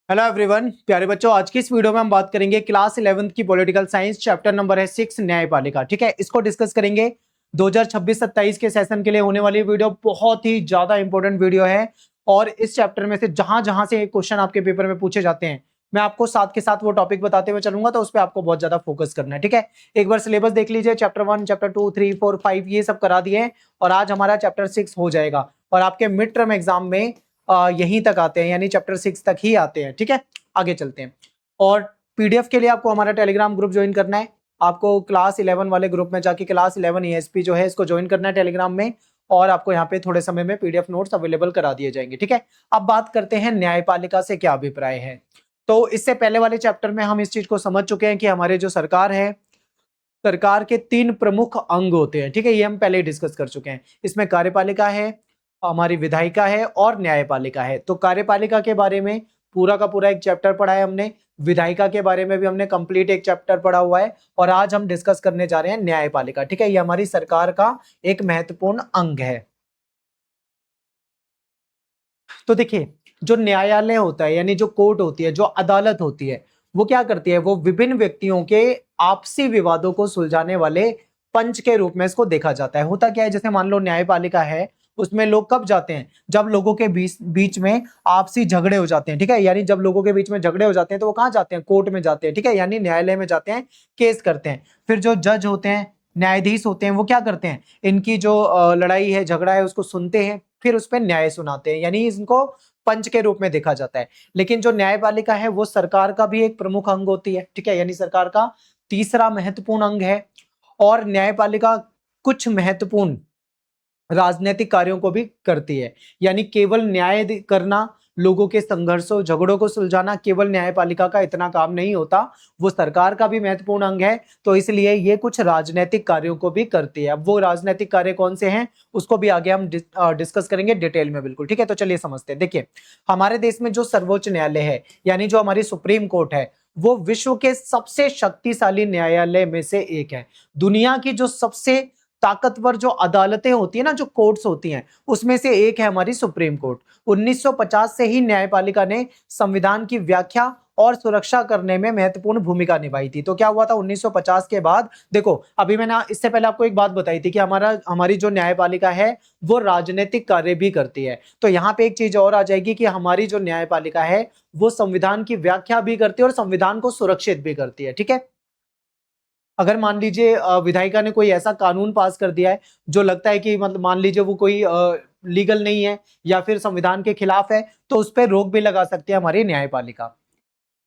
Hello everyone, प्यारे बच्चों, आज की इस वीडियो में हम बात करेंगे क्लास 11th की पॉलिटिकल साइंस, चैप्टर नंबर है 6 न्यायपालिका। ठीक है, इसको डिस्कस करेंगे। 2026-27 के सेशन के लिए होने वाली वीडियो बहुत ही ज्यादा इंपॉर्टेंट वीडियो है। और इस चैप्टर में से जहां जहां से क्वेश्चन आपके पेपर में पूछे जाते हैं, मैं आपको साथ के साथ वो टॉपिक बताते हुए चलूंगा, तो उस पर आपको बहुत ज्यादा फोकस करना है। ठीक है, एक बार सिलेबस देख लीजिए। चैप्टर 1, चैप्टर 2, 3, 4, 5 ये सब करा दिए हैं और आज हमारा चैप्टर 6 हो जाएगा। और आपके मिड टर्म एग्जाम में यहीं तक आते हैं, यानी चैप्टर 6 तक ही आते हैं। ठीक है, आगे चलते हैं। और पीडीएफ के लिए आपको हमारा टेलीग्राम ग्रुप ज्वाइन करना है। आपको क्लास 11 वाले ग्रुप में जाके क्लास 11 ईएसपी जो है इसको ज्वाइन करना है टेलीग्राम में, और आपको यहाँ पे थोड़े समय में पीडीएफ नोट्स अवेलेबल करा दिए जाएंगे। ठीक है, अब बात करते हैं न्यायपालिका से क्या अभिप्राय है। तो इससे पहले वाले चैप्टर में हम इस चीज को समझ चुके हैं कि हमारे जो सरकार है, सरकार के 3 प्रमुख अंग होते हैं। ठीक है, ये हम पहले ही डिस्कस कर चुके हैं। इसमें कार्यपालिका है, हमारी विधायिका है और न्यायपालिका है। तो कार्यपालिका के बारे में पूरा का पूरा एक चैप्टर पढ़ा है हमने, विधायिका के बारे में भी हमने कंप्लीट एक चैप्टर पढ़ा हुआ है, और आज हम डिस्कस करने जा रहे हैं न्यायपालिका। ठीक है, ये हमारी सरकार का एक महत्वपूर्ण अंग है। तो देखिए, जो न्यायालय होता है, यानी जो कोर्ट होती है, जो अदालत होती है, वो क्या करती है, वो विभिन्न व्यक्तियों के आपसी विवादों को सुलझाने वाले पंच के रूप में इसको देखा जाता है। होता क्या है, जैसे मान लो न्यायपालिका है, उसमें लोग कब जाते हैं, जब लोगों के बीच बीच में आपसी झगड़े हो जाते हैं। ठीक है, यानी जब लोगों के बीच में झगड़े हो जाते हैं तो वो कहाँ जाते हैं, कोर्ट में जाते हैं। ठीक है, यानी न्यायालय में जाते हैं, केस करते हैं। फिर जो जज होते हैं, न्यायाधीश होते हैं, वो क्या करते हैं, इनकी जो लड़ाई है, झगड़ा है, उसको सुनते हैं, फिर उस पर न्याय सुनाते हैं, यानी इनको पंच के रूप में देखा जाता है। लेकिन जो न्यायपालिका है वो सरकार का भी एक प्रमुख अंग होती है। ठीक है, यानी सरकार का तीसरा महत्वपूर्ण अंग है। और न्यायपालिका कुछ महत्वपूर्ण राजनीतिक कार्यों को भी करती है, यानी केवल न्याय करना, लोगों के संघर्षों झगड़ों को सुलझाना केवल न्यायपालिका का इतना काम नहीं होता, वो सरकार का भी महत्वपूर्ण अंग है। तो इसलिए ये कुछ राजनीतिक कार्यों को भी करती है। अब वो राजनीतिक कार्य कौन से हैं उसको भी आगे हम डिस्कस करेंगे डिटेल में, बिल्कुल। ठीक है, तो चलिए समझते हैं। देखिए, हमारे देश में जो सर्वोच्च न्यायालय है, यानी जो हमारी सुप्रीम कोर्ट है, वो विश्व के सबसे शक्तिशाली न्यायालय में से एक है। दुनिया की जो सबसे ताकतवर जो अदालतें होती है ना, जो कोर्ट्स होती हैं, उसमें से एक है हमारी सुप्रीम कोर्ट। 1950 से ही न्यायपालिका ने संविधान की व्याख्या और सुरक्षा करने में महत्वपूर्ण भूमिका निभाई थी। तो क्या हुआ था 1950 के बाद, देखो अभी मैंने इससे पहले आपको एक बात बताई थी कि हमारी जो न्यायपालिका है वो राजनीतिक कार्य भी करती है। तो यहाँ पे एक चीज और आ जाएगी कि हमारी जो न्यायपालिका है वो संविधान की व्याख्या भी करती है और संविधान को सुरक्षित भी करती है। ठीक है, अगर मान लीजिए विधायिका ने कोई ऐसा कानून पास कर दिया है जो लगता है कि मतलब मान लीजिए वो कोई लीगल नहीं है या फिर संविधान के खिलाफ है, तो उस पर रोक भी लगा सकती है हमारी न्यायपालिका।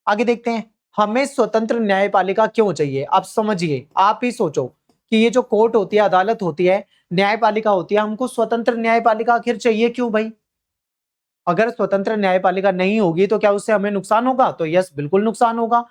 आगे देखते हैं, हमें स्वतंत्र न्यायपालिका क्यों चाहिए। आप समझिए, आप ही सोचो कि ये जो कोर्ट होती है, अदालत होती है, न्यायपालिका होती है, हमको स्वतंत्र न्यायपालिका आखिर चाहिए क्यों भाई। अगर स्वतंत्र न्यायपालिका नहीं होगी तो क्या उससे हमें नुकसान होगा, तो यस बिल्कुल नुकसान होगा।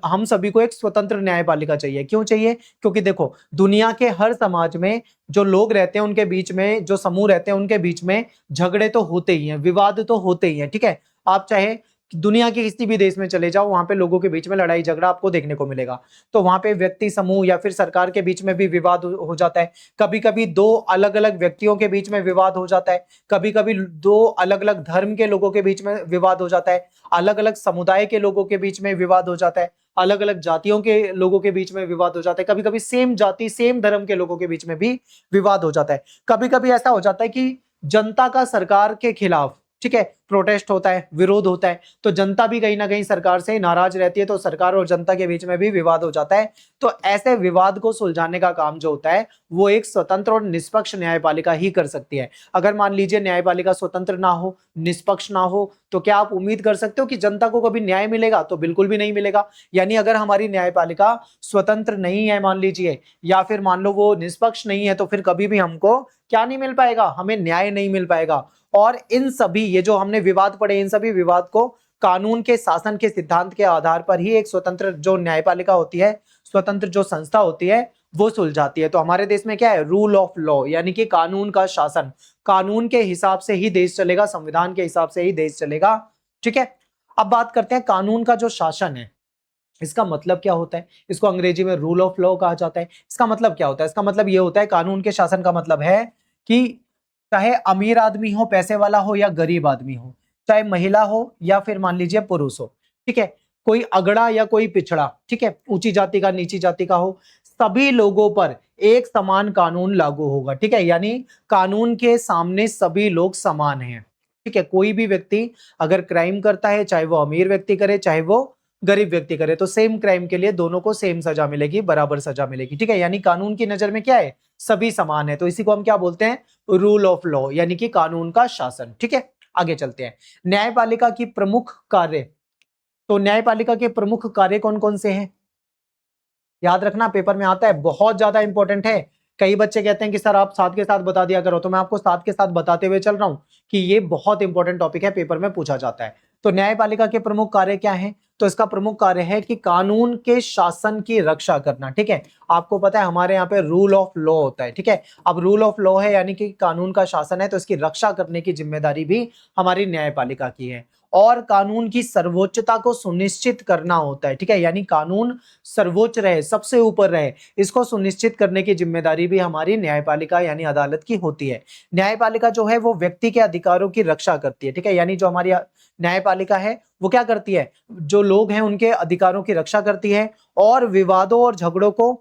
हम सभी को एक स्वतंत्र न्यायपालिका चाहिए। क्यों चाहिए, क्योंकि देखो दुनिया के हर समाज में जो लोग रहते हैं उनके बीच में, जो समूह रहते हैं उनके बीच में झगड़े तो होते ही हैं, विवाद तो होते ही हैं। ठीक है, आप चाहे दुनिया के किसी भी देश में चले जाओ, वहां पे लोगों के बीच में लड़ाई झगड़ा आपको देखने को मिलेगा। तो वहां पे व्यक्ति समूह या फिर सरकार के बीच में भी विवाद हो जाता है। कभी कभी दो अलग अलग व्यक्तियों के बीच में विवाद हो जाता है, कभी कभी दो अलग अलग धर्म के लोगों के बीच में विवाद हो जाता है, अलग अलग समुदाय के लोगों के बीच में विवाद हो जाता है, अलग अलग जातियों के लोगों के बीच में विवाद हो जाता है, कभी कभी सेम जाति सेम धर्म के लोगों के बीच में भी विवाद हो जाता है। कभी कभी ऐसा हो जाता है कि जनता का सरकार के खिलाफ, ठीक है, प्रोटेस्ट होता है, विरोध होता है, तो जनता भी कहीं ना कहीं सरकार से नाराज रहती है, तो सरकार और जनता के बीच में भी विवाद हो जाता है। तो ऐसे विवाद को सुलझाने का काम जो होता है वो एक स्वतंत्र और निष्पक्ष न्यायपालिका ही कर सकती है। अगर मान लीजिए न्यायपालिका स्वतंत्र ना हो, निष्पक्ष ना हो, तो क्या आप उम्मीद कर सकते हो कि जनता को कभी न्याय मिलेगा, तो बिल्कुल भी नहीं मिलेगा। यानी अगर हमारी न्यायपालिका स्वतंत्र नहीं है मान लीजिए, या फिर मान लो वो निष्पक्ष नहीं है, तो फिर कभी भी हमको क्या नहीं मिल पाएगा, हमें न्याय नहीं मिल पाएगा। और इन सभी ये जो हमने विवाद पढ़े, इन सभी विवाद को कानून के शासन के सिद्धांत के आधार पर ही एक स्वतंत्र जो न्यायपालिका होती है, स्वतंत्र जो संस्था होती है, वो सुलझाती है। तो हमारे देश में क्या है, रूल ऑफ लॉ, यानी कि कानून का शासन, कानून के हिसाब से ही देश चलेगा, संविधान के हिसाब से ही देश चलेगा। ठीक है, अब बात करते हैं कानून का जो शासन है, इसका मतलब क्या होता है। इसको अंग्रेजी में रूल ऑफ लॉ कहा जाता है। इसका मतलब क्या होता है, इसका मतलब ये होता है, कानून के शासन का मतलब है कि चाहे अमीर आदमी हो, पैसे वाला हो, या गरीब आदमी हो, चाहे महिला हो या फिर मान लीजिए पुरुष हो, ठीक है, कोई अगड़ा या कोई पिछड़ा, ठीक है, ऊंची जाति का नीची जाति का हो, सभी लोगों पर एक समान कानून लागू होगा। ठीक है, यानी कानून के सामने सभी लोग समान हैं। ठीक है, कोई भी व्यक्ति अगर क्राइम करता है, चाहे वो अमीर व्यक्ति करे चाहे वो गरीब व्यक्ति करे, तो सेम क्राइम के लिए दोनों को सेम सजा मिलेगी, बराबर सजा मिलेगी। ठीक है, यानी कानून की नजर में क्या है, सभी समान है। तो इसी को हम क्या बोलते हैं, रूल ऑफ लॉ, यानी कि कानून का शासन। ठीक है, आगे चलते हैं। न्यायपालिका की प्रमुख कार्य, तो न्यायपालिका के प्रमुख कार्य कौन कौन से हैं, याद रखना, पेपर में आता है, बहुत ज्यादा इंपॉर्टेंट है। कई बच्चे कहते हैं कि सर आप साथ के साथ बता दिया करो, तो मैं आपको साथ के साथ बताते हुए चल रहा हूं कि ये बहुत इंपॉर्टेंट टॉपिक है, पेपर में पूछा जाता है। तो न्यायपालिका के प्रमुख कार्य क्या हैं, तो इसका प्रमुख कार्य है कि कानून के शासन की रक्षा करना। ठीक है, आपको पता है हमारे यहाँ पे रूल ऑफ लॉ होता है। ठीक है, अब रूल ऑफ लॉ है यानी कि कानून का शासन है, तो इसकी रक्षा करने की जिम्मेदारी भी हमारी न्यायपालिका की है। और कानून की सर्वोच्चता को सुनिश्चित करना होता है। ठीक है, यानी कानून सर्वोच्च रहे, सबसे ऊपर रहे, इसको सुनिश्चित करने की जिम्मेदारी भी हमारी न्यायपालिका यानी अदालत की होती है। न्यायपालिका जो है वो व्यक्ति के अधिकारों की रक्षा करती है। ठीक है, यानी जो हमारी न्यायपालिका है वो क्या करती है, जो लोग हैं उनके अधिकारों की रक्षा करती है और विवादों और झगड़ों को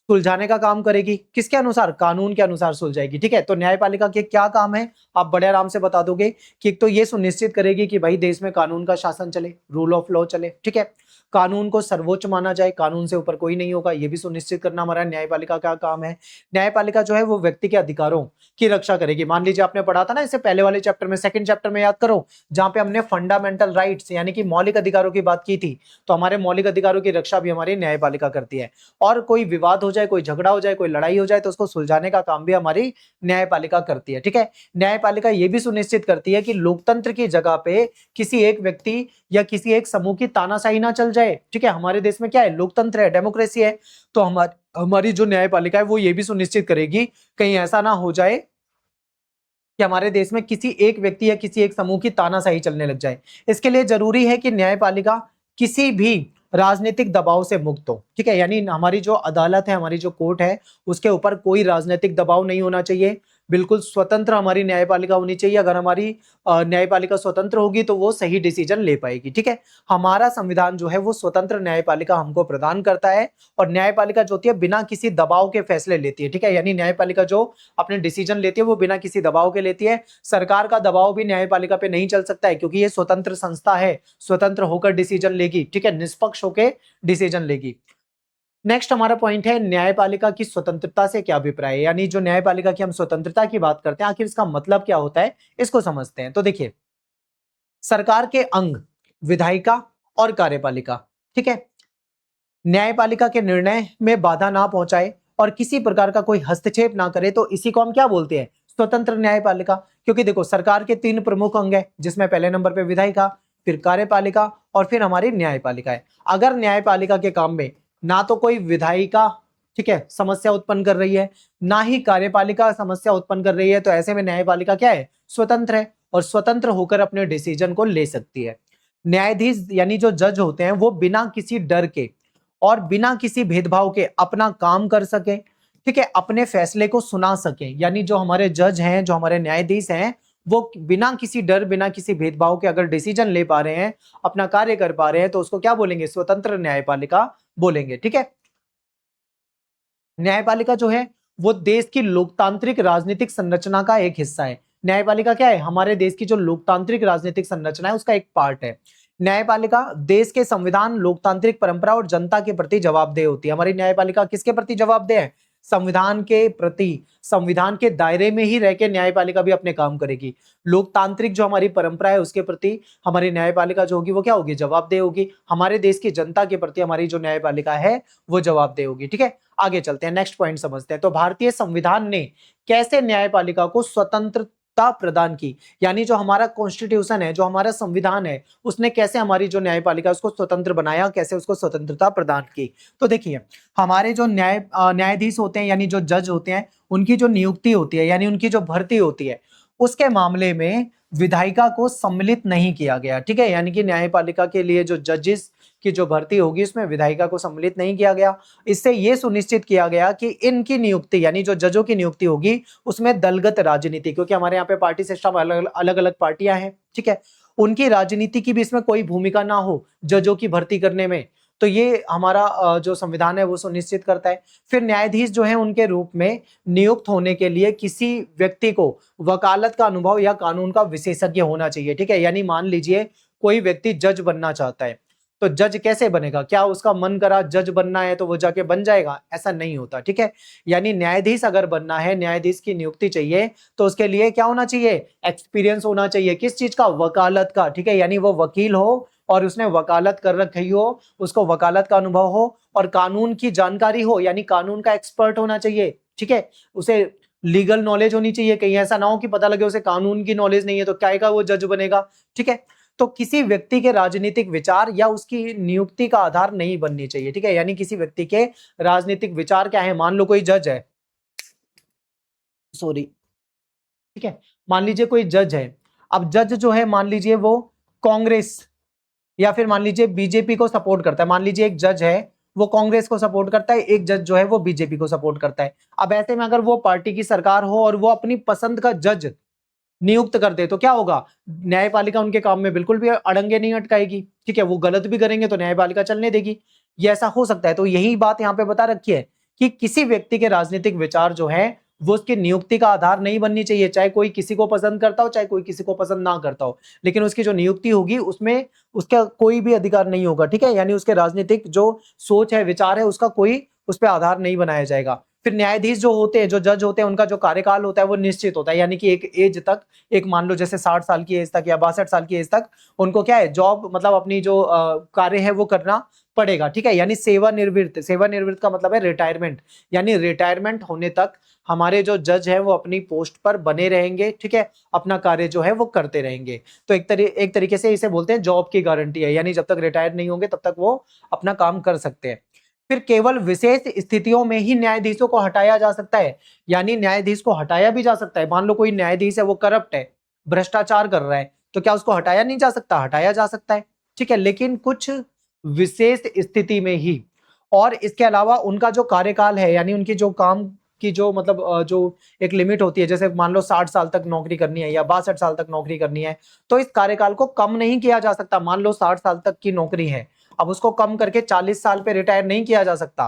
सुलझाने का काम करेगी। किसके अनुसार, कानून के अनुसार सुलझाएगी। ठीक है, तो न्यायपालिका के क्या काम है, आप बड़े आराम से बता दोगे कि एक तो ये सुनिश्चित करेगी कि भाई देश में कानून का शासन चले, रूल ऑफ लॉ चले। ठीक है, कानून को सर्वोच्च माना जाए, कानून से ऊपर कोई नहीं होगा, ये भी सुनिश्चित करना हमारा न्यायपालिका का काम है। न्यायपालिका जो है वो व्यक्ति के अधिकारों की रक्षा करेगी। मान लीजिए आपने पढ़ा था ना इससे पहले वाले चैप्टर में, सेकंड चैप्टर में याद करो, जहां पे हमने फंडामेंटल राइट्स यानी कि मौलिक अधिकारों की बात की थी, तो हमारे मौलिक अधिकारों की रक्षा भी हमारी न्यायपालिका करती है। और कोई विवाद हो जाए, कोई झगड़ा हो जाए, कोई लड़ाई हो जाए, तो उसको सुलझाने का काम भी हमारी न्यायपालिका करती है। ठीक है, न्यायपालिका ये भी सुनिश्चित करती है कि लोकतंत्र की जगह पे किसी एक व्यक्ति या किसी एक समूह की तानाशाही ना चल जाए। ठीक है, हमारे देश में क्या है, लोकतंत्र है, डेमोक्रेसी है, तो हमारी जो न्यायपालिका है वो ये भी सुनिश्चित करेगी कहीं ऐसा ना हो जाए कि हमारे देश में किसी एक व्यक्ति या किसी एक समूह की तानाशाही चलने लग जाए। इसके लिए जरूरी है कि न्यायपालिका किसी भी राजनीतिक दबाव से मुक्त हो। ठीक है, यानी हमारी जो अदालत है, हमारी जो कोर्ट है, उसके ऊपर कोई राजनीतिक दबाव नहीं होना चाहिए, बिल्कुल स्वतंत्र हमारी न्यायपालिका होनी चाहिए। अगर हमारी न्यायपालिका स्वतंत्र होगी तो वो सही डिसीजन ले पाएगी। ठीक है, हमारा संविधान जो है वो स्वतंत्र न्यायपालिका हमको प्रदान करता है, और न्यायपालिका जो होती है बिना किसी दबाव के फैसले लेती है। ठीक है, यानी न्यायपालिका जो अपने डिसीजन लेती है वो बिना किसी दबाव के लेती है। सरकार का दबाव भी न्यायपालिका पे नहीं चल सकता है, क्योंकि ये स्वतंत्र संस्था है, स्वतंत्र होकर डिसीजन लेगी। ठीक है, निष्पक्ष होकर डिसीजन लेगी। नेक्स्ट हमारा पॉइंट है, न्यायपालिका की स्वतंत्रता से क्या अभिप्राय है, यानी जो न्यायपालिका की हम स्वतंत्रता की बात करते हैं, आखिर इसका मतलब क्या होता है, इसको समझते हैं। तो देखिए, सरकार के अंग विधायिका और कार्यपालिका, ठीक है, न्यायपालिका के निर्णय में बाधा ना पहुंचाए और किसी प्रकार का कोई हस्तक्षेप ना करे, तो इसी को हम क्या बोलते हैं, स्वतंत्र न्यायपालिका। क्योंकि देखो, सरकार के 3 प्रमुख अंग है, जिसमें पहले नंबर पे विधायिका, फिर कार्यपालिका और फिर हमारी न्यायपालिका है। अगर न्यायपालिका के काम में ना तो कोई विधायिका, ठीक है, समस्या उत्पन्न कर रही है, ना ही कार्यपालिका समस्या उत्पन्न कर रही है, तो ऐसे में न्यायपालिका क्या है, स्वतंत्र है, और स्वतंत्र होकर अपने डिसीजन को ले सकती है। न्यायाधीश यानी जो जज होते हैं वो बिना किसी डर के और बिना किसी भेदभाव के अपना काम कर सके। ठीक है, अपने फैसले को सुना सके। यानी जो हमारे जज हैं, जो हमारे न्यायाधीश हैं, वो बिना किसी डर, बिना किसी भेदभाव के अगर डिसीजन ले पा रहे हैं, अपना कार्य कर पा रहे हैं, तो उसको क्या बोलेंगे, स्वतंत्र न्यायपालिका बोलेंगे। ठीक है, न्यायपालिका जो है वो देश की लोकतांत्रिक राजनीतिक संरचना का एक हिस्सा है। न्यायपालिका क्या है, हमारे देश की जो लोकतांत्रिक राजनीतिक संरचना है उसका एक पार्ट है। न्यायपालिका देश के संविधान, लोकतांत्रिक परंपरा और जनता के प्रति जवाबदेह होती है। हमारी न्यायपालिका किसके प्रति जवाबदेह है, संविधान के प्रति। संविधान के दायरे में ही रह के न्यायपालिका भी अपने काम करेगी। लोकतांत्रिक जो हमारी परंपरा है उसके प्रति हमारी न्यायपालिका जो होगी वो क्या होगी, जवाबदेह होगी। हमारे देश की जनता के प्रति हमारी जो न्यायपालिका है वो जवाबदेह होगी। ठीक है, आगे चलते हैं, नेक्स्ट पॉइंट समझते हैं। तो भारतीय संविधान ने कैसे न्यायपालिका को स्वतंत्रता प्रदान की, यानी जो हमारा कॉन्स्टिट्यूशन है, जो हमारा संविधान है, उसने कैसे हमारी जो न्यायपालिका उसको स्वतंत्र बनाया, कैसे उसको स्वतंत्रता प्रदान की। तो देखिए, हमारे जो न्यायाधीश होते हैं यानी जो जज होते हैं, उनकी जो नियुक्ति होती है यानी उनकी जो भर्ती होती है, उसके मामले में विधायिका को सम्मिलित नहीं किया गया। ठीक है, यानी कि न्यायपालिका के लिए जो जजेस की जो भर्ती होगी उसमें विधायिका को सम्मिलित नहीं किया गया। इससे यह सुनिश्चित किया गया कि इनकी नियुक्ति यानी जो जजों की नियुक्ति होगी उसमें दलगत राजनीति, क्योंकि हमारे यहाँ पे पार्टी सिस्टम, अलग अलग पार्टियां हैं, ठीक है, उनकी राजनीति की भी इसमें कोई भूमिका ना हो जजों की भर्ती करने में। तो ये हमारा जो संविधान है वो सुनिश्चित करता है। फिर न्यायाधीश जो है उनके रूप में नियुक्त होने के लिए किसी व्यक्ति को वकालत का अनुभव या कानून का विशेषज्ञ होना चाहिए, ठीक है। यानी मान लीजिए कोई व्यक्ति जज बनना चाहता है, तो जज कैसे बनेगा? क्या उसका मन करा जज बनना है तो वो जाके बन जाएगा? ऐसा नहीं होता, ठीक है। यानी न्यायाधीश अगर बनना है, न्यायाधीश की नियुक्ति चाहिए, तो उसके लिए क्या होना चाहिए? एक्सपीरियंस होना चाहिए। किस चीज का? वकालत का, ठीक है। यानी वो वकील हो और उसने वकालत कर रखी हो, उसको वकालत का अनुभव हो और कानून की जानकारी हो, यानी कानून का एक्सपर्ट होना चाहिए, ठीक है। उसे लीगल नॉलेज होनी चाहिए। कहीं ऐसा ना हो कि पता लगे उसे कानून की नॉलेज नहीं है, तो क्या का वो जज बनेगा, ठीक है। तो किसी व्यक्ति के राजनीतिक विचार या उसकी नियुक्ति का आधार नहीं बननी चाहिए, ठीक है। यानी किसी व्यक्ति के राजनीतिक विचार क्या है? मान लो कोई जज है, सॉरी, ठीक है। मान लीजिए कोई जज है। अब जज जो है, मान लीजिए वो कांग्रेस या फिर मान लीजिए बीजेपी को सपोर्ट करता है। मान लीजिए एक जज है वो कांग्रेस को सपोर्ट करता है, एक जज जो है वो बीजेपी को सपोर्ट करता है। अब ऐसे में अगर वो पार्टी की सरकार हो और वो अपनी पसंद का जज नियुक्त कर दे, तो क्या होगा? न्यायपालिका उनके काम में बिल्कुल भी अड़ंगे नहीं अटकाएगी, ठीक है। वो गलत भी करेंगे तो न्यायपालिका चलने देगी। ये ऐसा हो सकता है। तो यही बात यहाँ पे बता रखी है कि किसी व्यक्ति के राजनीतिक विचार जो है वो उसकी नियुक्ति का आधार नहीं बननी चाहिए, चाहे कोई किसी को पसंद करता हो, चाहे कोई किसी को पसंद ना करता हो। लेकिन उसकी जो नियुक्ति होगी उसमें उसका कोई भी अधिकार नहीं होगा, ठीक है। यानी उसके राजनीतिक जो सोच है, विचार है, उसका कोई उस पर आधार नहीं बनाया जाएगा। फिर न्यायाधीश जो होते हैं, जो जज होते हैं, उनका जो कार्यकाल होता है वो निश्चित होता है। यानी कि एक एज तक, एक मान लो जैसे 60 साल की एज तक या 62 साल की एज तक उनको क्या है, जॉब मतलब अपनी जो कार्य है वो करना पड़ेगा, ठीक है। यानी सेवानिवृत्त, सेवानिवृत्त का मतलब है रिटायरमेंट। यानी रिटायरमेंट होने तक हमारे जो जज है वो अपनी पोस्ट पर बने रहेंगे, ठीक है। अपना कार्य जो है वो करते रहेंगे। तो एक तरीके से इसे बोलते हैं जॉब की गारंटी है। यानी जब तक रिटायर नहीं होंगे तब तक वो अपना काम कर सकते हैं। फिर केवल विशेष स्थितियों में ही न्यायाधीशों को हटाया जा सकता है। यानी न्यायाधीश को हटाया भी जा सकता है। मान लो कोई न्यायाधीश है वो करप्ट है, भ्रष्टाचार कर रहा है, तो क्या उसको हटाया नहीं जा सकता? हटाया जा सकता है, ठीक है। लेकिन कुछ विशेष स्थिति में ही। और इसके अलावा उनका जो कार्यकाल है, यानी उनकी जो काम की जो मतलब जो एक लिमिट होती है, जैसे मान लो 60 साल तक नौकरी करनी है या 62 साल तक नौकरी करनी है, तो इस कार्यकाल को कम नहीं किया जा सकता। मान लो 60 साल तक की नौकरी है, अब उसको कम करके 40 साल पे रिटायर नहीं किया जा सकता।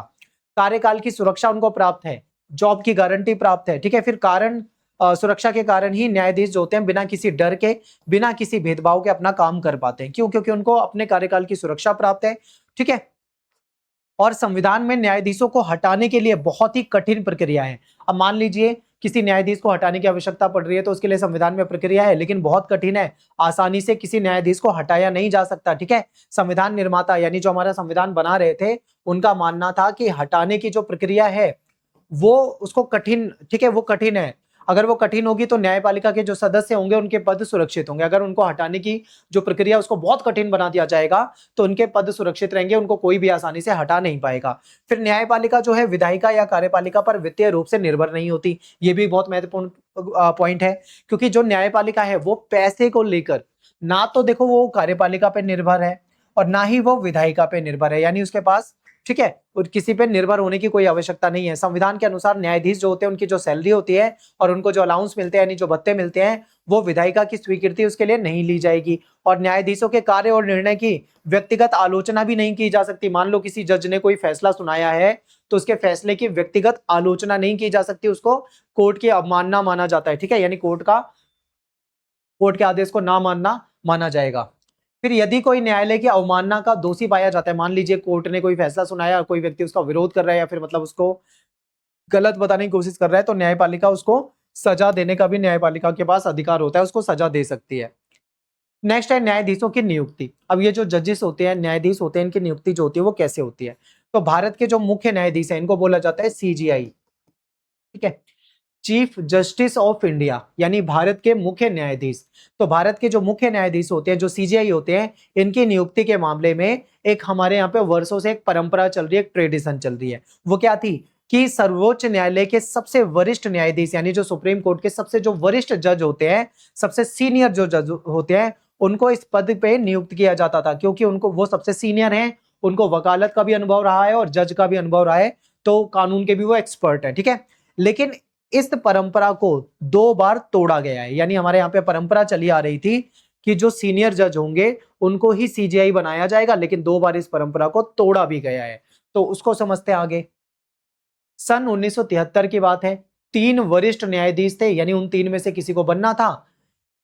कार्यकाल की सुरक्षा उनको प्राप्त है, जॉब की गारंटी प्राप्त है, ठीक है। फिर कारण सुरक्षा के कारण ही न्यायाधीश जो होते हैं बिना किसी डर के, बिना किसी भेदभाव के अपना काम कर पाते हैं। क्यों? क्योंकि उनको अपने कार्यकाल की सुरक्षा प्राप्त है, ठीक है। और संविधान में न्यायाधीशों को हटाने के लिए बहुत ही कठिन प्रक्रिया है। अब मान लीजिए किसी न्यायाधीश को हटाने की आवश्यकता पड़ रही है, तो उसके लिए संविधान में प्रक्रिया है, लेकिन बहुत कठिन है। आसानी से किसी न्यायाधीश को हटाया नहीं जा सकता, ठीक है। संविधान निर्माता यानी जो हमारा संविधान बना रहे थे, उनका मानना था कि हटाने की जो प्रक्रिया है वो उसको कठिन, ठीक है, वो कठिन है। अगर वो कठिन होगी तो न्यायपालिका के जो सदस्य होंगे उनके पद सुरक्षित होंगे। अगर उनको हटाने की जो प्रक्रिया उसको बहुत कठिन बना दिया जाएगा तो उनके पद सुरक्षित रहेंगे, उनको कोई भी आसानी से हटा नहीं पाएगा। फिर न्यायपालिका जो है विधायिका या कार्यपालिका पर वित्तीय रूप से निर्भर नहीं होती। ये भी बहुत महत्वपूर्ण पॉइंट है, क्योंकि जो न्यायपालिका है वो पैसे को लेकर ना तो देखो वो कार्यपालिका पे निर्भर है और ना ही वो विधायिका पे निर्भर है। यानी उसके पास, ठीक है, और किसी पे निर्भर होने की कोई आवश्यकता नहीं है। संविधान के अनुसार न्यायाधीश जो होते हैं उनकी जो सैलरी होती है और उनको जो अलाउंस मिलते हैं यानी जो भत्ते मिलते हैं, वो विधायिका की स्वीकृति उसके लिए नहीं ली जाएगी। और न्यायाधीशों के कार्य और निर्णय की व्यक्तिगत आलोचना भी नहीं की जा सकती। मान लो किसी जज ने कोई फैसला सुनाया है तो उसके फैसले की व्यक्तिगत आलोचना नहीं की जा सकती, उसको कोर्ट की अवमानना माना जाता है, ठीक है। यानी कोर्ट के आदेश को ना मानना माना जाएगा। फिर यदि कोई न्यायालय की अवमानना का दोषी पाया जाता है, मान लीजिए कोर्ट ने कोई फैसला सुनाया और कोई व्यक्ति उसका विरोध कर रहा है या फिर मतलब उसको गलत बताने की कोशिश कर रहा है, तो न्यायपालिका उसको सजा देने का भी न्यायपालिका के पास अधिकार होता है, उसको सजा दे सकती है। नेक्स्ट है न्यायाधीशों की नियुक्ति। अब ये जो जजेस होते हैं, न्यायाधीश होते हैं, इनकी नियुक्ति जो होती है वो कैसे होती है? तो भारत के जो मुख्य न्यायाधीश हैं इनको बोला जाता है सीजीआई, ठीक है, चीफ जस्टिस ऑफ इंडिया, यानी भारत के मुख्य न्यायाधीश। तो भारत के जो मुख्य न्यायाधीश होते हैं, जो सीजीआई होते हैं, इनकी नियुक्ति के मामले में एक हमारे यहाँ पे वर्षों से एक परंपरा चल रही है, एक ट्रेडिशन चल रही है। वो क्या थी कि सर्वोच्च न्यायालय के सबसे वरिष्ठ न्यायाधीश यानी जो सुप्रीम कोर्ट के सबसे जो वरिष्ठ जज होते हैं, सबसे सीनियर जो जज होते हैं, उनको इस पद पे नियुक्त किया जाता था, क्योंकि उनको वो सबसे सीनियर हैं, उनको वकालत का भी अनुभव रहा है और जज का भी अनुभव रहा है, तो कानून के भी वो एक्सपर्ट है, ठीक है। लेकिन इस परंपरा को 2 बार तोड़ा गया है। यानी हमारे यहाँ पे परंपरा चली आ रही थी कि जो सीनियर जज होंगे उनको ही सीजेआई बनाया जाएगा, लेकिन 2 बार इस परंपरा को तोड़ा भी गया है। तो उसको समझते हैं आगे। सन 1973 की बात है। 3 वरिष्ठ न्यायाधीश थे, यानी उन 3 में से किसी को बनना था,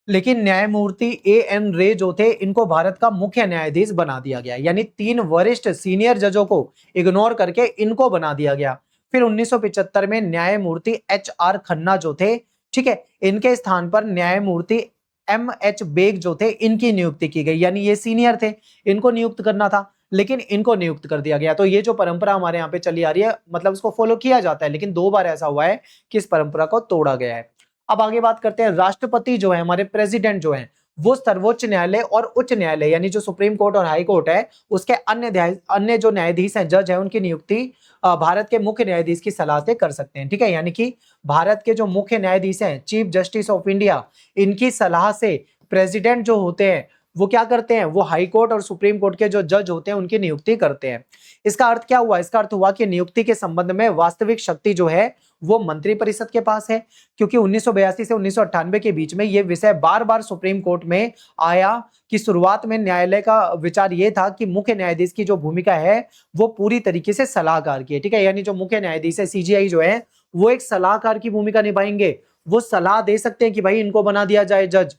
लेकिन न्यायमूर्ति एएन रे जो थे, इनको भारत का मुख्य न्यायाधीश बना दिया गया। यानी 3 वरिष्ठ सीनियर जजों को इग्नोर करके इनको बना दिया गया। फिर 1975 में न्यायमूर्ति एचआर खन्ना जो थे, ठीक है, इनके स्थान पर न्यायमूर्ति एमएच बेग जो थे, इनकी नियुक्ति की गई। यानी ये सीनियर थे, इनको नियुक्त करना था, लेकिन इनको नियुक्त कर दिया गया। तो ये जो परंपरा हमारे यहाँ पे चली आ रही है, मतलब उसको फॉलो किया जाता है, लेकिन 2 बार ऐसा हुआ है कि इस परंपरा को तोड़ा गया है। अब आगे बात करते हैं। राष्ट्रपति जो है, हमारे प्रेसिडेंट जो है, वो सर्वोच्च न्यायालय और उच्च न्यायालय, यानी जो सुप्रीम कोर्ट और हाई कोर्ट है, उसके अन्य जो न्यायाधीश हैं, जज है, उनकी नियुक्ति भारत के मुख्य न्यायाधीश की सलाह से कर सकते हैं। ठीक है, यानी कि भारत के जो मुख्य न्यायाधीश हैं, चीफ जस्टिस ऑफ इंडिया, इनकी सलाह से प्रेसिडेंट जो होते हैं वो क्या करते हैं, वो हाई कोर्ट और सुप्रीम कोर्ट के जो जज होते हैं उनकी नियुक्ति करते हैं। इसका अर्थ क्या हुआ? इसका अर्थ हुआ कि नियुक्ति के संबंध में वास्तविक शक्ति जो है वो मंत्रिपरिषद के पास है, क्योंकि 1982 से 1998 के बीच में ये विषय बार बार सुप्रीम कोर्ट में आया कि शुरुआत में न्यायालय का विचार ये था कि मुख्य न्यायाधीश की जो भूमिका है वो पूरी तरीके से सलाहकार की है। ठीक है, यानी जो मुख्य न्यायाधीश है, सीजीआई जो है, वो एक सलाहकार की भूमिका निभाएंगे। वो सलाह दे सकते हैं कि भाई इनको बना दिया जाए जज,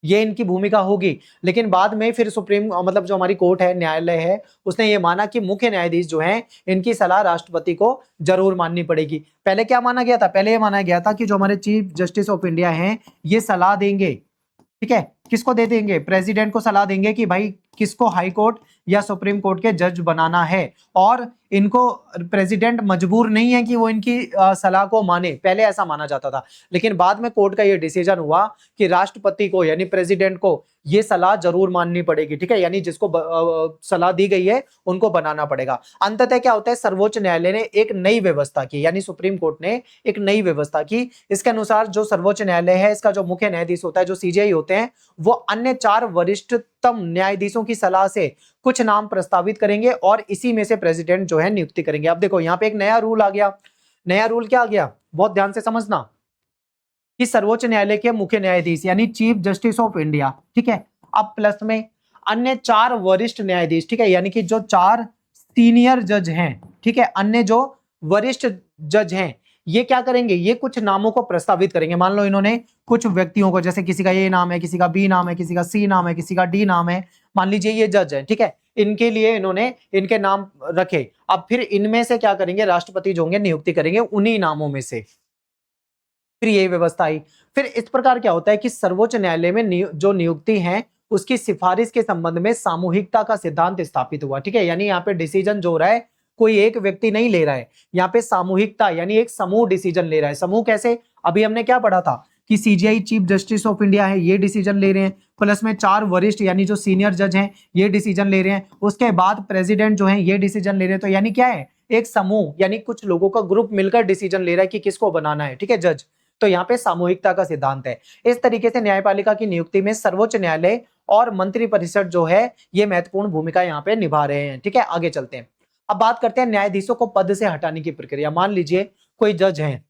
ये इनकी भूमिका होगी। लेकिन बाद में फिर सुप्रीम मतलब जो हमारी कोर्ट है, न्यायालय है, उसने ये माना कि मुख्य न्यायाधीश जो हैं, इनकी सलाह राष्ट्रपति को जरूर माननी पड़ेगी। पहले क्या माना गया था? पहले ये माना गया था कि जो हमारे चीफ जस्टिस ऑफ इंडिया हैं, ये सलाह देंगे। ठीक है, किसको दे देंगे? प्रेसिडेंट को सलाह देंगे कि भाई किसको हाई कोर्ट या सुप्रीम कोर्ट के जज बनाना है, और इनको प्रेसिडेंट मजबूर नहीं है कि वो इनकी सलाह को माने। पहले ऐसा माना जाता था, लेकिन बाद में कोर्ट का ये डिसीजन हुआ कि राष्ट्रपति को यानी प्रेसिडेंट को ये सलाह जरूर माननी पड़ेगी। ठीक है, यानी जिसको सलाह दी गई है उनको बनाना पड़ेगा। अंततः क्या होता है, सर्वोच्च न्यायालय ने एक नई व्यवस्था की, यानी सुप्रीम कोर्ट ने एक नई व्यवस्था की। इसके अनुसार जो सर्वोच्च न्यायालय है, इसका जो मुख्य न्यायाधीश होता है, जो सीजेआई होते हैं, वो अन्य 4 वरिष्ठतम न्यायाधीशों की सलाह से कुछ नाम प्रस्तावित करेंगे और इसी में से प्रेसिडेंट जो है नियुक्ति करेंगे। अब देखो यहाँ पे एक नया रूल आ गया। नया रूल क्या आ गया? बहुत ध्यान से समझना कि सर्वोच्च न्यायालय के मुख्य न्यायाधीश यानी चीफ जस्टिस ऑफ इंडिया, ठीक है, अब प्लस में अन्य 4 वरिष्ठ न्यायाधीश, ठीक है, यानी कि जो 4 सीनियर जज हैं, ठीक है, अन्य जो वरिष्ठ जज हैं, ये क्या करेंगे? ये कुछ नामों को प्रस्तावित करेंगे। मान लो इन्होंने कुछ व्यक्तियों को, जैसे किसी का ए नाम है, किसी का बी नाम है, किसी का सी नाम है, किसी का डी नाम है, मान लीजिए ये जज है, ठीक है, इनके लिए इन्होंने इनके नाम रखे। अब फिर इनमें से क्या करेंगे? राष्ट्रपति जो होंगे नियुक्ति करेंगे उन्हीं नामों में से। फिर ये व्यवस्था आई। फिर इस प्रकार क्या होता है कि सर्वोच्च न्यायालय में जो नियुक्ति है, उसकी सिफारिश के संबंध में सामूहिकता का सिद्धांत स्थापित हुआ। ठीक है, यानी यहाँ पे डिसीजन जो हो रहा है कोई एक व्यक्ति नहीं ले रहा है, यहाँ पे सामूहिकता यानी एक समूह डिसीजन ले रहा है। समूह कैसे? अभी हमने क्या पढ़ा था कि CGI chief justice of India है, ये डिसीजन ले रहे हैं, प्लस में 4 वरिष्ठ यानी जो सीनियर जज हैं ये डिसीजन ले रहे हैं, उसके बाद प्रेसिडेंट जो है ये डिसीजन ले रहे हैं। तो यानी क्या है? एक समूह यानी कुछ लोगों का ग्रुप मिलकर डिसीजन ले रहा है कि किसको बनाना है, ठीक है, जज। तो यहाँ पे सामूहिकता का सिद्धांत है। इस तरीके से न्यायपालिका की नियुक्ति में सर्वोच्च न्यायालय और मंत्रिपरिषद जो है ये महत्वपूर्ण भूमिका यहाँ पे निभा रहे हैं। ठीक है, आगे चलते हैं। अब बात करते हैं न्यायाधीशों को पद से हटाने की प्रक्रिया। मान लीजिए कोई जज है,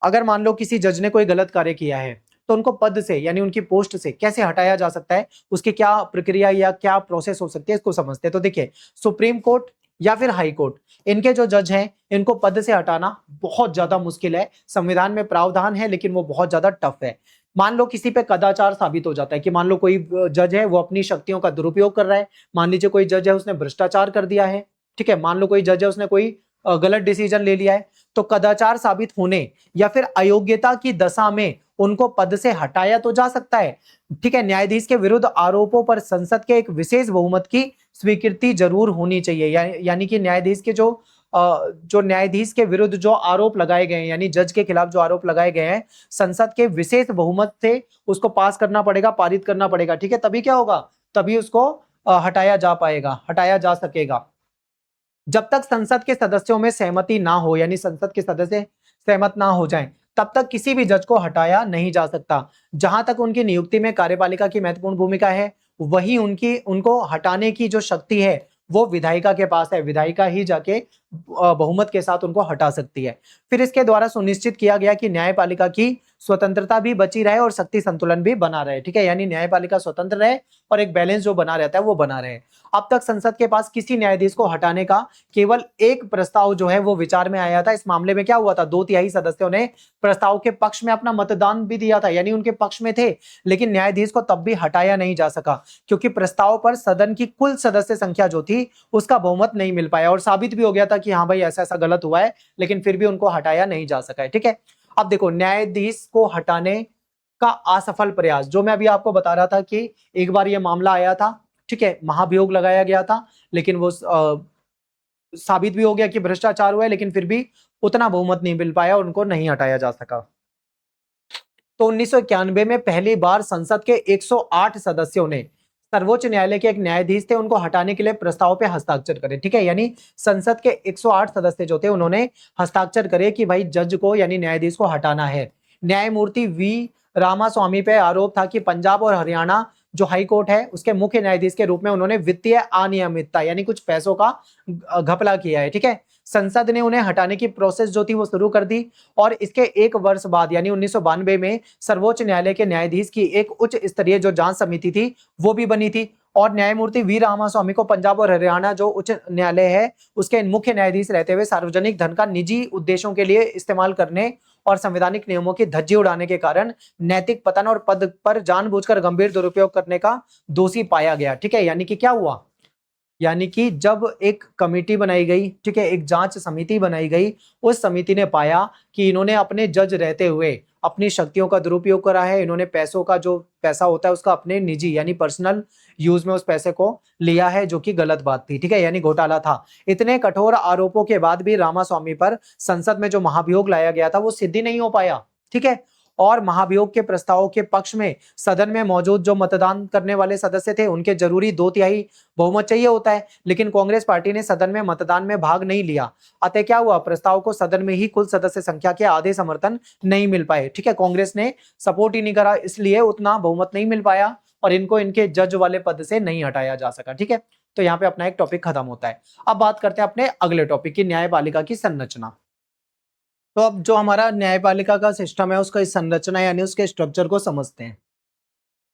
अगर मान लो किसी जज ने कोई गलत कार्य किया है, तो उनको पद से यानी उनकी पोस्ट से कैसे हटाया जा सकता है, उसकी क्या प्रक्रिया या क्या प्रोसेस हो सकती है, इसको समझते हैं। तो देखिए, सुप्रीम कोर्ट या फिर हाई कोर्ट, इनके जो जज हैं इनको पद से हटाना बहुत ज्यादा मुश्किल है। संविधान में प्रावधान है लेकिन वो बहुत ज्यादा टफ है। मान लो किसी पे कदाचार साबित हो जाता है कि मान लो कोई जज है वो अपनी शक्तियों का दुरुपयोग कर रहा है, मान लीजिए कोई जज है उसने भ्रष्टाचार कर दिया है, ठीक है, मान लो कोई जज है उसने कोई गलत डिसीजन ले लिया है, तो कदाचार साबित होने या फिर अयोग्यता की दशा में उनको पद से हटाया तो जा सकता है। ठीक है, न्यायाधीश के विरुद्ध आरोपों पर संसद के एक विशेष बहुमत की स्वीकृति जरूर होनी चाहिए। यानी कि न्यायाधीश के जो न्यायाधीश के विरुद्ध जो आरोप लगाए गए हैं, यानी जज के खिलाफ जो आरोप लगाए गए हैं, संसद के विशेष बहुमत से उसको पास करना पड़ेगा, पारित करना पड़ेगा। ठीक है, तभी क्या होगा? तभी उसको हटाया जा पाएगा, हटाया जा सकेगा। जब तक संसद के सदस्यों में सहमति ना हो, यानी संसद के सदस्य सहमत ना हो जाएं, तब तक किसी भी जज को हटाया नहीं जा सकता। जहां तक उनकी नियुक्ति में कार्यपालिका की महत्वपूर्ण भूमिका है, वही उनको हटाने की जो शक्ति है वो विधायिका के पास है। विधायिका ही जाके बहुमत के साथ उनको हटा सकती है। फिर इसके द्वारा सुनिश्चित किया गया कि न्यायपालिका की स्वतंत्रता भी बची रहे और शक्ति संतुलन भी बना रहे, ठीक है, यानी न्यायपालिका स्वतंत्र रहे और एक बैलेंस जो बना रहता है वो बना रहे। अब तक संसद के पास किसी न्यायाधीश को हटाने का केवल एक प्रस्ताव जो है वो विचार में आया था। इस मामले में क्या हुआ था, 2/3 सदस्यों ने प्रस्ताव के पक्ष में अपना मतदान भी दिया था, यानी उनके पक्ष में थे, लेकिन न्यायाधीश को तब भी हटाया नहीं जा सका क्योंकि प्रस्ताव पर सदन की कुल सदस्य संख्या जो थी उसका बहुमत नहीं मिल पाया और साबित भी हो गया था कि हाँ भाई ऐसा ऐसा गलत हुआ है, लेकिन फिर भी उनको हटाया नहीं जा सका है, ठीक है। अब देखो, न्यायाधीश को हटाने का असफल प्रयास, जो मैं अभी आपको बता रहा था कि एक बार ये मामला आया था, ठीक है, महाभियोग लगाया गया था, लेकिन वो साबित भी हो गया कि भ्रष्टाचार हुआ है, लेकिन फिर भी उतना बहुमत नहीं मिल पाया और उनको नहीं हटाया जा सका। तो 1991 में पहली बार संसद के 108 सदस्यों ने, सर्वोच्च न्यायालय के एक न्यायाधीश थे, उनको हटाने के लिए प्रस्ताव पे हस्ताक्षर करे, ठीक है, यानी संसद के 108 सदस्य जो थे उन्होंने हस्ताक्षर करे कि भाई जज को यानी न्यायाधीश को हटाना है। न्यायमूर्ति वी रामास्वामी पे आरोप था कि पंजाब और हरियाणा जो हाई कोर्ट है उसके मुख्य न्यायाधीश के रूप में उन्होंने वित्तीय अनियमितता यानी कुछ पैसों का घपला किया है, ठीक है। संसद ने उन्हें हटाने की प्रोसेस जो थी वो शुरू कर दी और इसके एक वर्ष बाद यानी 1992 में सर्वोच्च न्यायालय के न्यायाधीश की एक उच्च स्तरीय जो जांच समिति थी वो भी बनी थी और न्यायमूर्ति वी रामास्वामी को पंजाब और हरियाणा जो उच्च न्यायालय है उसके मुख्य न्यायाधीश रहते हुए सार्वजनिक धन का निजी उद्देश्यों के लिए इस्तेमाल करने और संवैधानिक नियमों की धज्जी उड़ाने के कारण नैतिक पतन और पद पर जानबूझकर गंभीर दुरुपयोग करने का दोषी पाया गया, ठीक है। यानी कि क्या हुआ, यानी कि जब एक कमेटी बनाई गई, ठीक है, एक जांच समिति बनाई गई, उस समिति ने पाया कि इन्होंने अपने जज रहते हुए अपनी शक्तियों का दुरुपयोग करा है, इन्होंने पैसों का जो पैसा होता है उसका अपने निजी यानी पर्सनल यूज में उस पैसे को लिया है, जो कि गलत बात थी, ठीक है, यानी घोटाला था। इतने कठोर आरोपों के बाद भी रामास्वामी पर संसद में जो महाभियोग लाया गया था वो सिद्ध ही नहीं हो पाया, ठीक है। और महाभियोग के प्रस्तावों के पक्ष में सदन में मौजूद जो मतदान करने वाले सदस्य थे उनके जरूरी 2/3 बहुमत चाहिए होता है, लेकिन कांग्रेस पार्टी ने सदन में मतदान में भाग नहीं लिया। अतः क्या हुआ, प्रस्ताव को सदन में ही कुल सदस्य संख्या के आधे समर्थन नहीं मिल पाए, ठीक है, कांग्रेस ने सपोर्ट ही नहीं करा, इसलिए उतना बहुमत नहीं मिल पाया और इनको इनके जज वाले पद से नहीं हटाया जा सका, ठीक है। तो यहाँ पे अपना एक टॉपिक खत्म होता है। अब बात करते हैं अपने अगले टॉपिक की, न्यायपालिका की संरचना। तो अब जो हमारा न्यायपालिका का सिस्टम है उसका संरचना यानी उसके स्ट्रक्चर को समझते हैं।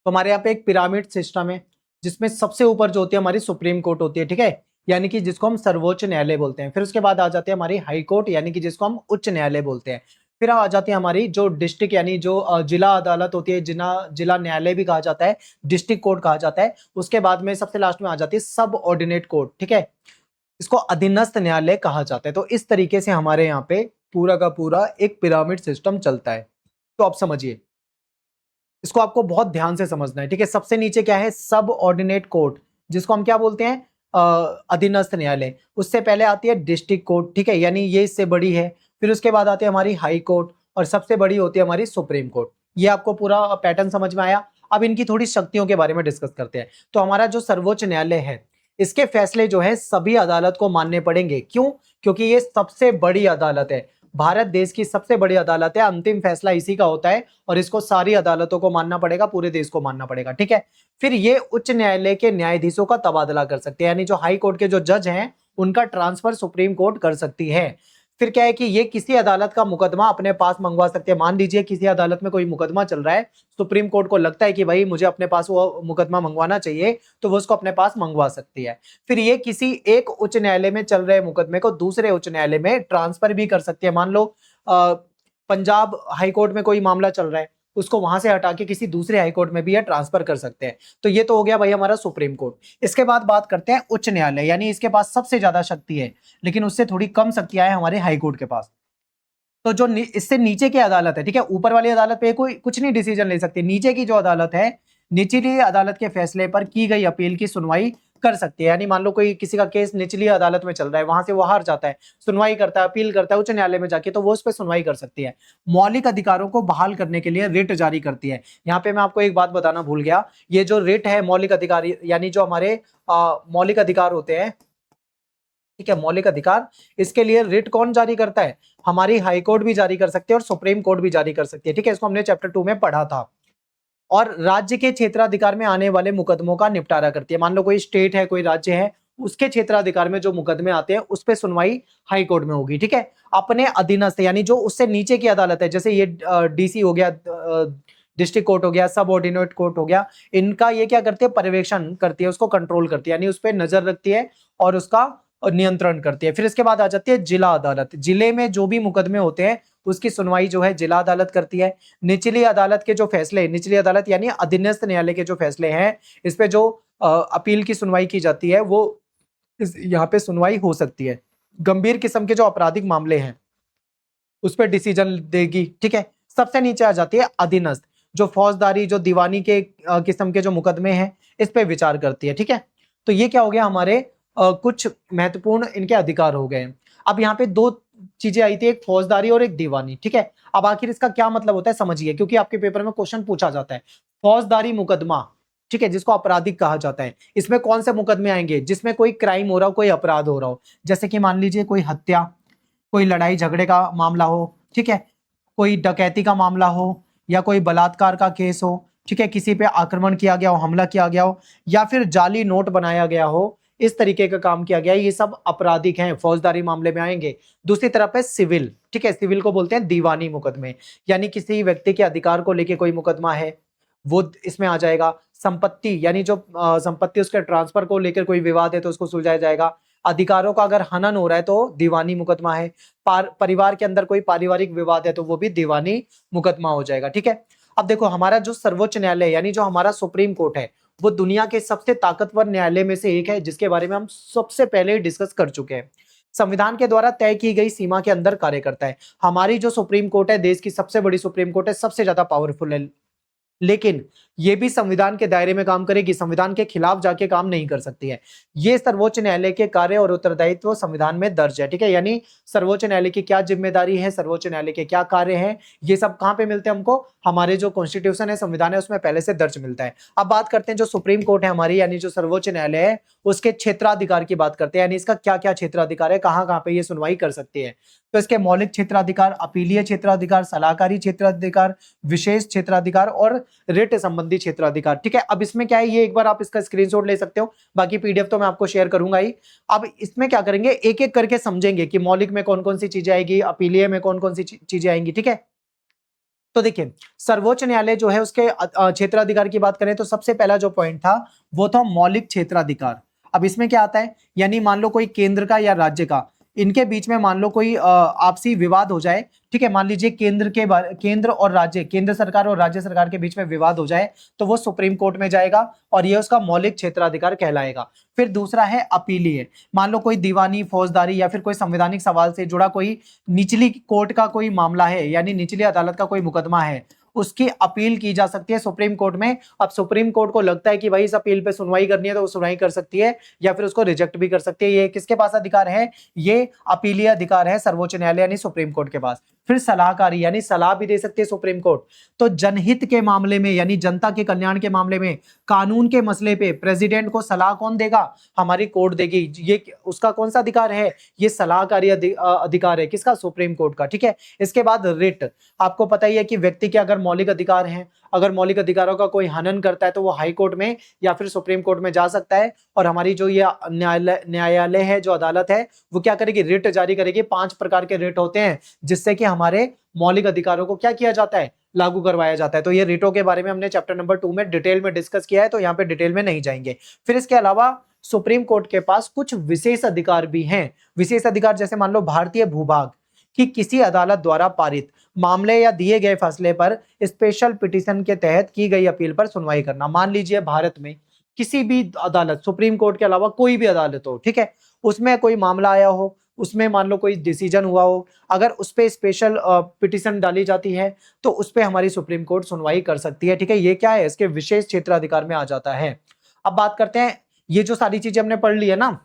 तो हमारे यहाँ पे एक पिरामिड सिस्टम है जिसमें सबसे ऊपर जो होती है हमारी सुप्रीम कोर्ट होती है, ठीक है, यानी कि जिसको हम सर्वोच्च न्यायालय बोलते हैं। फिर उसके बाद आ जाती है हमारी हाई कोर्ट यानी कि जिसको हम उच्च न्यायालय बोलते हैं। फिर आ जाती है हमारी जो डिस्ट्रिक्ट यानी जो जिला अदालत होती है, जिला न्यायालय भी कहा जाता है, डिस्ट्रिक्ट कोर्ट कहा जाता है। उसके बाद में सबसे लास्ट में आ जाती है सब ऑर्डिनेट कोर्ट, ठीक है, इसको अधीनस्थ न्यायालय कहा जाता है। तो इस तरीके से हमारे यहाँ पे पूरा का पूरा एक पिरामिड सिस्टम चलता है। तो आप समझिए, इसको आपको बहुत ध्यान से समझना है, ठीक है। सबसे नीचे क्या है, सब ऑर्डिनेट कोर्ट, जिसको हम क्या बोलते हैं, अधीनस्थ न्यायालय। उससे पहले आती है डिस्ट्रिक्ट कोर्ट, ठीक है, यानी ये इससे बड़ी है। फिर उसके बाद आती है हमारी हाई कोर्ट और सबसे बड़ी होती है हमारी सुप्रीम कोर्ट। ये आपको पूरा पैटर्न समझ में आया। अब इनकी थोड़ी शक्तियों के बारे में डिस्कस करते हैं। तो हमारा जो सर्वोच्च न्यायालय है इसके फैसले जो है सभी अदालत को मानने पड़ेंगे। क्यों? क्योंकि ये सबसे बड़ी अदालत है, भारत देश की सबसे बड़ी अदालत है, अंतिम फैसला इसी का होता है और इसको सारी अदालतों को मानना पड़ेगा, पूरे देश को मानना पड़ेगा, ठीक है। फिर ये उच्च न्यायालय के न्यायाधीशों का तबादला कर सकते हैं, यानी जो हाई कोर्ट के जो जज हैं उनका ट्रांसफर सुप्रीम कोर्ट कर सकती है। फिर क्या है कि ये किसी अदालत का मुकदमा अपने पास मंगवा सकते हैं। मान लीजिए किसी अदालत में कोई मुकदमा चल रहा है, सुप्रीम कोर्ट को लगता है कि भाई मुझे अपने पास वो मुकदमा मंगवाना चाहिए, तो वो उसको अपने पास मंगवा सकती है। फिर ये किसी एक उच्च न्यायालय में चल रहे मुकदमे को दूसरे उच्च न्यायालय में ट्रांसफर भी कर सकती है। मान लो पंजाब हाई कोर्ट में कोई मामला चल रहा है, उसको वहां से हटा के किसी दूसरे हाई कोर्ट में भी ये ट्रांसफर कर सकते हैं। तो ये तो हो गया भाई हमारा सुप्रीम कोर्ट। इसके बाद बात करते हैं उच्च न्यायालय, यानी इसके पास सबसे ज्यादा शक्ति है, लेकिन उससे थोड़ी कम शक्तियां हैं हमारे हाई कोर्ट के पास। तो जो इससे नीचे की अदालत है, ठीक है, ऊपर वाली अदालत पे कोई कुछ नहीं डिसीजन ले सकती। नीचे की जो अदालत है, निचली अदालत के फैसले पर की गई अपील की सुनवाई कर सकती है। यानी मान लो कोई किसी का केस निचली अदालत में चल रहा है, वहां से वो हार जाता है, सुनवाई करता है, अपील करता है उच्च न्यायालय में जाके, तो वो उस पर सुनवाई कर सकती है। मौलिक अधिकारों को बहाल करने के लिए रिट जारी करती है। यहाँ पे मैं आपको एक बात बताना भूल गया, ये जो रिट है मौलिक अधिकार यानी जो हमारे मौलिक अधिकार होते हैं, ठीक है, मौलिक अधिकार, इसके लिए रिट कौन जारी करता है, हमारी हाई कोर्ट भी जारी कर सकती है और सुप्रीम कोर्ट भी जारी कर सकती है, ठीक है, इसको हमने चैप्टर 2 में पढ़ा था। और राज्य के क्षेत्राधिकार में आने वाले मुकदमों का निपटारा करती है। मान लो कोई स्टेट है, कोई राज्य है, उसके क्षेत्राधिकार में जो मुकदमे आते हैं उस पे सुनवाई हाई कोर्ट में होगी। ठीक है, अपने अधीनस्थ यानी जो उससे नीचे की अदालत है, जैसे ये डीसी हो गया, डिस्ट्रिक्ट कोर्ट हो गया, सब ऑर्डिनेट कोर्ट हो गया, इनका ये क्या करती है, पर्यवेक्षण करती है, उसको कंट्रोल करती है, यानी उस पर नजर रखती है और उसका नियंत्रण करती है। फिर इसके बाद आ जाती है जिला अदालत। जिले में जो भी मुकदमे होते हैं उसकी सुनवाई जो है जिला अदालत करती है। निचली अदालत के जो फैसले, निचली अदालत यानी अधीनस्थ न्यायालय के जो फैसले हैं, इस पे जो अपील की सुनवाई की जाती है वो यहाँ पे सुनवाई हो सकती है। गंभीर किस्म के जो आपराधिक मामले हैं उस पर डिसीजन देगी। ठीक है, सबसे नीचे आ जाती है अधीनस्थ, जो फौजदारी, जो दीवानी के किस्म के जो मुकदमे हैं इस पे विचार करती है। ठीक है, तो ये क्या हो गया, हमारे कुछ महत्वपूर्ण इनके अधिकार हो गए। अब यहाँ पे दो चीजें आई थी, एक फौजदारी और एक दीवानी। ठीक है, अब आखिर इसका क्या मतलब होता है समझिए, क्योंकि आपके पेपर में क्वेश्चन पूछा जाता है। फौजदारी मुकदमा, ठीक है, जिसको आपराधिक कहा जाता है, इसमें कौन से मुकदमे आएंगे, जिसमें कोई क्राइम हो रहा हो, कोई अपराध हो रहा हो, जैसे कि मान लीजिए कोई हत्या, कोई लड़ाई झगड़े का मामला हो, ठीक है, कोई डकैती का मामला हो, या कोई बलात्कार का केस हो, ठीक है, किसी पे आक्रमण किया गया हो, हमला किया गया हो, या फिर जाली नोट बनाया गया हो, इस तरीके का काम किया गया है, ये सब आपराधिक हैं, फौजदारी मामले में आएंगे। दूसरी तरफ है सिविल। ठीक है, सिविल को बोलते हैं दीवानी मुकदमे, यानी किसी व्यक्ति के अधिकार को लेके कोई मुकदमा है वो इसमें आ जाएगा। संपत्ति यानी जो संपत्ति उसके ट्रांसफर को लेकर कोई विवाद है तो उसको सुलझाया जाएगा। अधिकारों का अगर हनन हो रहा है तो दीवानी मुकदमा है। परिवार के अंदर कोई पारिवारिक विवाद है तो वो भी दीवानी मुकदमा हो जाएगा। ठीक है, अब देखो हमारा जो सर्वोच्च न्यायालय यानी जो हमारा सुप्रीम कोर्ट है वो दुनिया के सबसे ताकतवर न्यायालय में से एक है, जिसके बारे में हम सबसे पहले डिस्कस कर चुके हैं। संविधान के द्वारा तय की गई सीमा के अंदर कार्य करता है। हमारी जो सुप्रीम कोर्ट है, देश की सबसे बड़ी सुप्रीम कोर्ट है, सबसे ज्यादा पावरफुल है, लेकिन ये भी संविधान के दायरे में काम करेगी, संविधान के खिलाफ जाके काम नहीं कर सकती है। ये सर्वोच्च न्यायालय के कार्य और उत्तरदायित्व संविधान में दर्ज है। ठीक है, यानी सर्वोच्च न्यायालय की क्या जिम्मेदारी है, सर्वोच्च न्यायालय के क्या कार्य हैं, ये सब कहां पे मिलते हैं हमको, हमारे जो कॉन्स्टिट्यूशन है, संविधान है, उसमें पहले से दर्ज मिलता है। अब बात करते हैं जो सुप्रीम कोर्ट है हमारी, यानी जो सर्वोच्च न्यायालय है, उसके क्षेत्राधिकार की बात करते हैं, यानी इसका क्या क्या क्षेत्राधिकार है, कहां कहां पे ये सुनवाई कर सकती है। तो इसके मौलिक क्षेत्राधिकार, अपीलीय क्षेत्राधिकार, सलाहकारी क्षेत्राधिकार, विशेष क्षेत्राधिकार और रिट संबंधी क्षेत्राधिकार। ठीक है, अब इसमें क्या है, ये एक बार आप इसका स्क्रीनशॉट ले सकते हो, बाकी पीडीएफ तो मैं आपको शेयर करूंगा ही। अब इसमें क्या करेंगे, एक एक करके समझेंगे कि मौलिक में कौन कौन सी चीजें आएगी, अपीलीय में कौन कौन सी चीजें आएंगी। ठीक है, तो देखिए सर्वोच्च न्यायालय जो है उसके क्षेत्राधिकार की बात करें तो सबसे पहला जो पॉइंट था वो था मौलिक क्षेत्राधिकार। अब इसमें क्या आता है, यानी मान लो कोई केंद्र का या राज्य का, इनके बीच में मान लो कोई आपसी विवाद हो जाए। ठीक है, मान लीजिए केंद्र और राज्य, केंद्र सरकार और राज्य सरकार के बीच में विवाद हो जाए तो वो सुप्रीम कोर्ट में जाएगा और ये उसका मौलिक क्षेत्राधिकार कहलाएगा। फिर दूसरा है अपीलीय, मान लो कोई दीवानी, फौजदारी या फिर कोई संवैधानिक सवाल से जुड़ा कोई निचली कोर्ट का कोई मामला है, यानी निचली अदालत का कोई मुकदमा है, उसकी अपील की जा सकती है सुप्रीम कोर्ट में। अब सुप्रीम कोर्ट को लगता है कि भाई इस अपील पे सुनवाई करनी है तो वो सुनवाई कर सकती है या फिर उसको रिजेक्ट भी कर सकती है। ये किसके पास अधिकार है, ये अपीलीय अधिकार है सर्वोच्च न्यायालय यानी सुप्रीम कोर्ट के पास। फिर सलाहकारी, यानी सलाह भी दे सकती है सुप्रीम कोर्ट। तो जनहित के मामले में यानी जनता के कल्याण के मामले में, कानून के मसले पे प्रेसिडेंट को सलाह कौन देगा, हमारी कोर्ट देगी। ये उसका कौन सा अधिकार है, ये सलाहकारी अधिकार है, किसका, सुप्रीम कोर्ट का। ठीक है, इसके बाद रिट, आपको पता ही है कि व्यक्ति के अगर मौलिक अधिकार हैं, अगर मौलिक अधिकारों का कोई हनन करता है तो वो हाई कोर्ट में या फिर सुप्रीम कोर्ट में जा सकता है। और हमारी जो ये न्यायालय है, जो अदालत है, वो क्या करेगी, रिट जारी करेगी। 5 प्रकार के रिट होते हैं जिससे कि हमारे मौलिक अधिकारों को क्या किया जाता है, लागू करवाया जाता है। तो ये रिटों के बारे में हमने चैप्टर नंबर 2 में डिटेल में डिस्कस किया है, तो यहाँ पे डिटेल में नहीं जाएंगे। फिर इसके अलावा सुप्रीम कोर्ट के पास कुछ विशेष अधिकार भी हैं। विशेष अधिकार जैसे मान लो भारतीय भूभाग कि किसी अदालत द्वारा पारित मामले या दिए गए फैसले पर स्पेशल पिटीशन के तहत की गई अपील पर सुनवाई करना। मान लीजिए भारत में किसी भी अदालत, सुप्रीम कोर्ट के अलावा कोई भी अदालत हो, ठीक है, उसमें कोई मामला आया हो, उसमें मान लो कोई डिसीजन हुआ हो, अगर उस पर स्पेशल पिटीशन डाली जाती है तो उस पर हमारी सुप्रीम कोर्ट सुनवाई कर सकती है। ठीक है, ये क्या है, इसके विशेष क्षेत्राधिकार में आ जाता है। अब बात करते हैं, ये जो सारी चीजें हमने पढ़ ली है ना,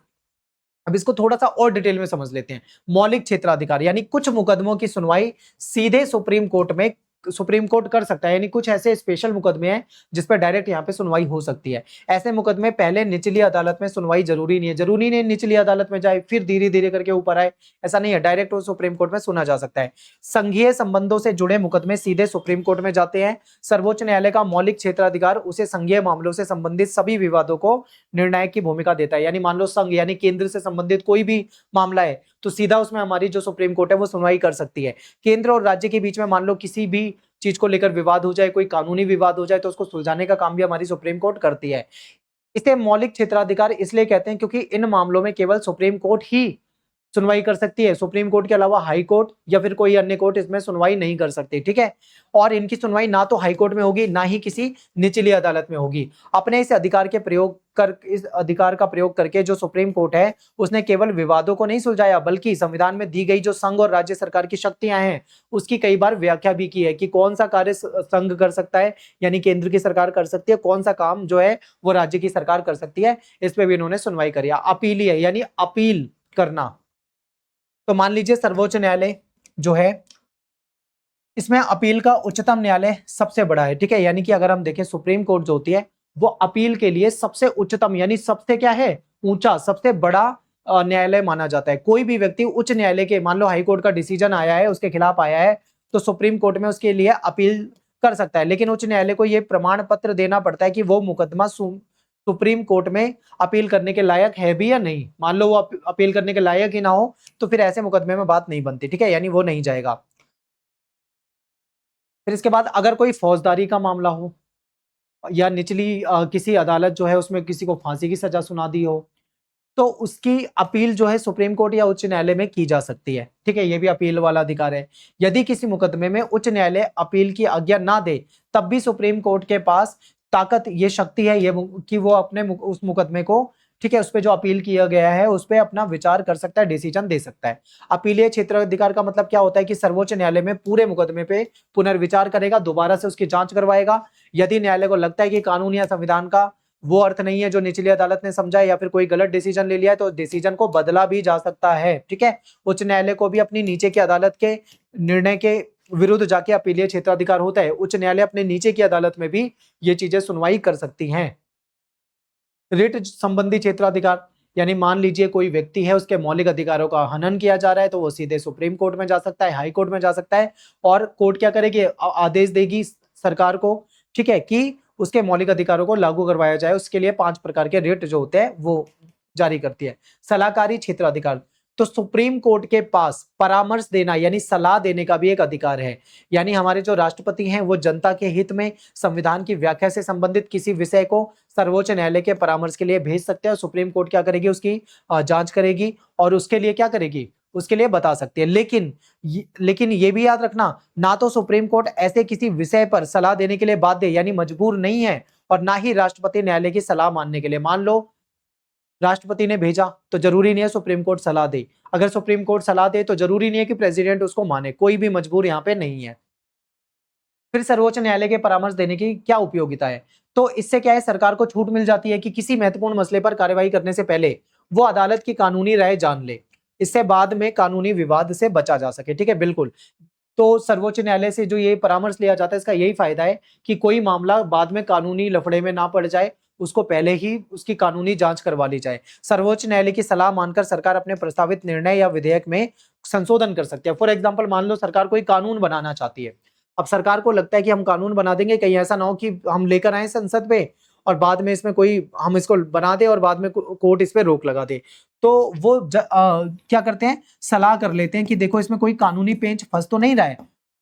अब इसको थोड़ा सा और डिटेल में समझ लेते हैं। मौलिक क्षेत्राधिकार यानी कुछ मुकदमों की सुनवाई सीधे सुप्रीम कोर्ट में सुप्रीम कोर्ट कर सकता है, यानी कुछ ऐसे स्पेशल मुकदमे हैं जिस पर डायरेक्ट यहाँ पे सुनवाई हो सकती है। ऐसे मुकदमे पहले निचली अदालत में सुनवाई जरूरी नहीं है, जरूरी नहीं निचली अदालत में जाए फिर धीरे धीरे करके ऊपर आए, ऐसा नहीं है, डायरेक्ट वो सुप्रीम कोर्ट में सुना जा सकता है। संघीय संबंधों से जुड़े मुकदमे सीधे सुप्रीम कोर्ट में जाते हैं। सर्वोच्च न्यायालय का मौलिक क्षेत्राधिकार उसे संघीय मामलों से संबंधित सभी विवादों को निर्णायक की भूमिका देता है। यानी मान लो संघ यानी केंद्र से संबंधित कोई भी मामला है तो सीधा उसमें हमारी जो सुप्रीम कोर्ट है वो सुनवाई कर सकती है। केंद्र और राज्य के बीच में मान लो किसी भी चीज को लेकर विवाद हो जाए, कोई कानूनी विवाद हो जाए, तो उसको सुलझाने का काम भी हमारी सुप्रीम कोर्ट करती है। इसे मौलिक क्षेत्राधिकार इसलिए कहते हैं क्योंकि इन मामलों में केवल सुप्रीम कोर्ट ही सुनवाई कर सकती है। सुप्रीम कोर्ट के अलावा हाई कोर्ट या फिर कोई अन्य कोर्ट इसमें सुनवाई नहीं कर सकती, ठीक है। और इनकी सुनवाई ना तो हाई कोर्ट में होगी ना ही किसी निचली अदालत में होगी। अपने इस अधिकार का प्रयोग करके जो सुप्रीम कोर्ट है उसने केवल विवादों को नहीं सुलझाया बल्कि संविधान में दी गई जो संघ और राज्य सरकार की शक्तियां हैं उसकी कई बार व्याख्या भी की है कि कौन सा कार्य संघ कर सकता है यानी केंद्र की सरकार कर सकती है, कौन सा काम जो है वो राज्य की सरकार कर सकती है। इस पे भी इन्होंने सुनवाई करी। अपील है यानी अपील करना। तो मान लीजिए सर्वोच्च न्यायालय जो है इसमें अपील का उच्चतम न्यायालय सबसे बड़ा है, ठीक है। यानी कि अगर हम देखें सुप्रीम कोर्ट जो होती है वो अपील के लिए सबसे उच्चतम यानी सबसे क्या है ऊंचा सबसे बड़ा न्यायालय माना जाता है। कोई भी व्यक्ति उच्च न्यायालय के मान लो हाई कोर्ट का डिसीजन आया है उसके खिलाफ आया है तो सुप्रीम कोर्ट में उसके लिए अपील कर सकता है, लेकिन उच्च न्यायालय को यह प्रमाण पत्र देना पड़ता है कि वो मुकदमा सुप्रीम कोर्ट में अपील करने के लायक है भी या नहीं। मान लो वो अपील करने के लायक ही ना हो तो फिर ऐसे मुकदमे में बात नहीं बनती, ठीक है, यानी वो नहीं जाएगा। फिर इसके बाद अगर कोई फौजदारी का मामला हो या निचली किसी अदालत जो है उसमें किसी को फांसी की सजा सुना दी हो तो उसकी अपील जो है सुप्रीम कोर्ट या उच्च न्यायालय में की जा सकती है, ठीक है, ये भी अपील वाला अधिकार है। यदि किसी मुकदमे में उच्च न्यायालय अपील की आज्ञा ना दे तब भी सुप्रीम कोर्ट के पास ताकत ये शक्ति है ये कि वो अपने उस मुकदमे को, ठीक है, उस पे जो अपील किया गया है उस पे अपना विचार कर सकता है, डिसीजन दे सकता है। अपीलीय क्षेत्राधिकार का मतलब क्या होता है कि सर्वोच्च न्यायालय में पूरे मुकदमे पे पुनर्विचार करेगा, दोबारा से उसकी जांच करवाएगा। यदि न्यायालय को लगता है कि कानून या संविधान का वो अर्थ नहीं है जो निचली अदालत ने समझा या फिर कोई गलत डिसीजन ले लिया है तो डिसीजन को बदला भी जा सकता है, ठीक है। उच्च न्यायालय को भी अपनी नीचे की अदालत के निर्णय के विरुद्ध जाके अपीलीय क्षेत्राधिकार होता है। उच्च न्यायालय अपने नीचे की अदालत में भी ये चीजें सुनवाई कर सकती हैं। रिट संबंधी क्षेत्राधिकार यानी मान लीजिए कोई व्यक्ति है उसके मौलिक अधिकारों का हनन किया जा रहा है तो वो सीधे सुप्रीम कोर्ट में जा सकता है, हाई कोर्ट में जा सकता है और कोर्ट क्या करेगी आदेश देगी सरकार को, ठीक है, कि उसके मौलिक अधिकारों को लागू करवाया जाए। उसके लिए 5 प्रकार के रिट जो होते हैं वो जारी करती है। सलाहकारी क्षेत्राधिकार तो सुप्रीम कोर्ट के पास परामर्श देना यानी सलाह देने का भी एक अधिकार है। यानी हमारे जो राष्ट्रपति हैं वो जनता के हित में संविधान की व्याख्या से संबंधित किसी विषय को सर्वोच्च न्यायालय के परामर्श के लिए भेज सकते हैं और सुप्रीम कोर्ट क्या करेगी उसकी जांच करेगी और उसके लिए क्या करेगी उसके लिए बता सकती है। लेकिन ये भी याद रखना ना तो सुप्रीम कोर्ट ऐसे किसी विषय पर सलाह देने के लिए बाध्य यानी मजबूर नहीं है और ना ही राष्ट्रपति न्यायालय की सलाह मानने के लिए। मान लो राष्ट्रपति ने भेजा तो जरूरी नहीं है सुप्रीम कोर्ट सलाह दे, अगर सुप्रीम कोर्ट सलाह दे तो जरूरी नहीं है कि प्रेसिडेंट उसको माने, कोई भी मजबूर यहाँ पे नहीं है। फिर सर्वोच्च न्यायालय के परामर्श देने की क्या उपयोगिता है, तो इससे क्या है सरकार को छूट मिल जाती है कि किसी महत्वपूर्ण मसले पर कार्यवाही करने से पहले वो अदालत की कानूनी राय जान ले, इससे बाद में कानूनी विवाद से बचा जा सके, ठीक है, बिल्कुल। तो सर्वोच्च न्यायालय से जो ये परामर्श लिया जाता है इसका यही फायदा है कि कोई मामला बाद में कानूनी लफड़े में ना पड़ जाए, उसको पहले ही उसकी कानूनी जांच करवा ली जाए। सर्वोच्च न्यायालय की सलाह मानकर सरकार अपने प्रस्तावित निर्णय या विधेयक में संशोधन कर सकती है। फॉर एग्जाम्पल मान लो सरकार कोई कानून बनाना चाहती है, अब सरकार को लगता है कि हम कानून बना देंगे, कहीं ऐसा ना हो कि हम लेकर आए संसद पे और बाद में इसमें कोई हम इसको बना दे और बाद में कोर्ट इस पे रोक लगा दे, तो वो क्या करते हैं सलाह कर लेते हैं कि देखो इसमें कोई कानूनी पेंच फंस तो नहीं रहा है,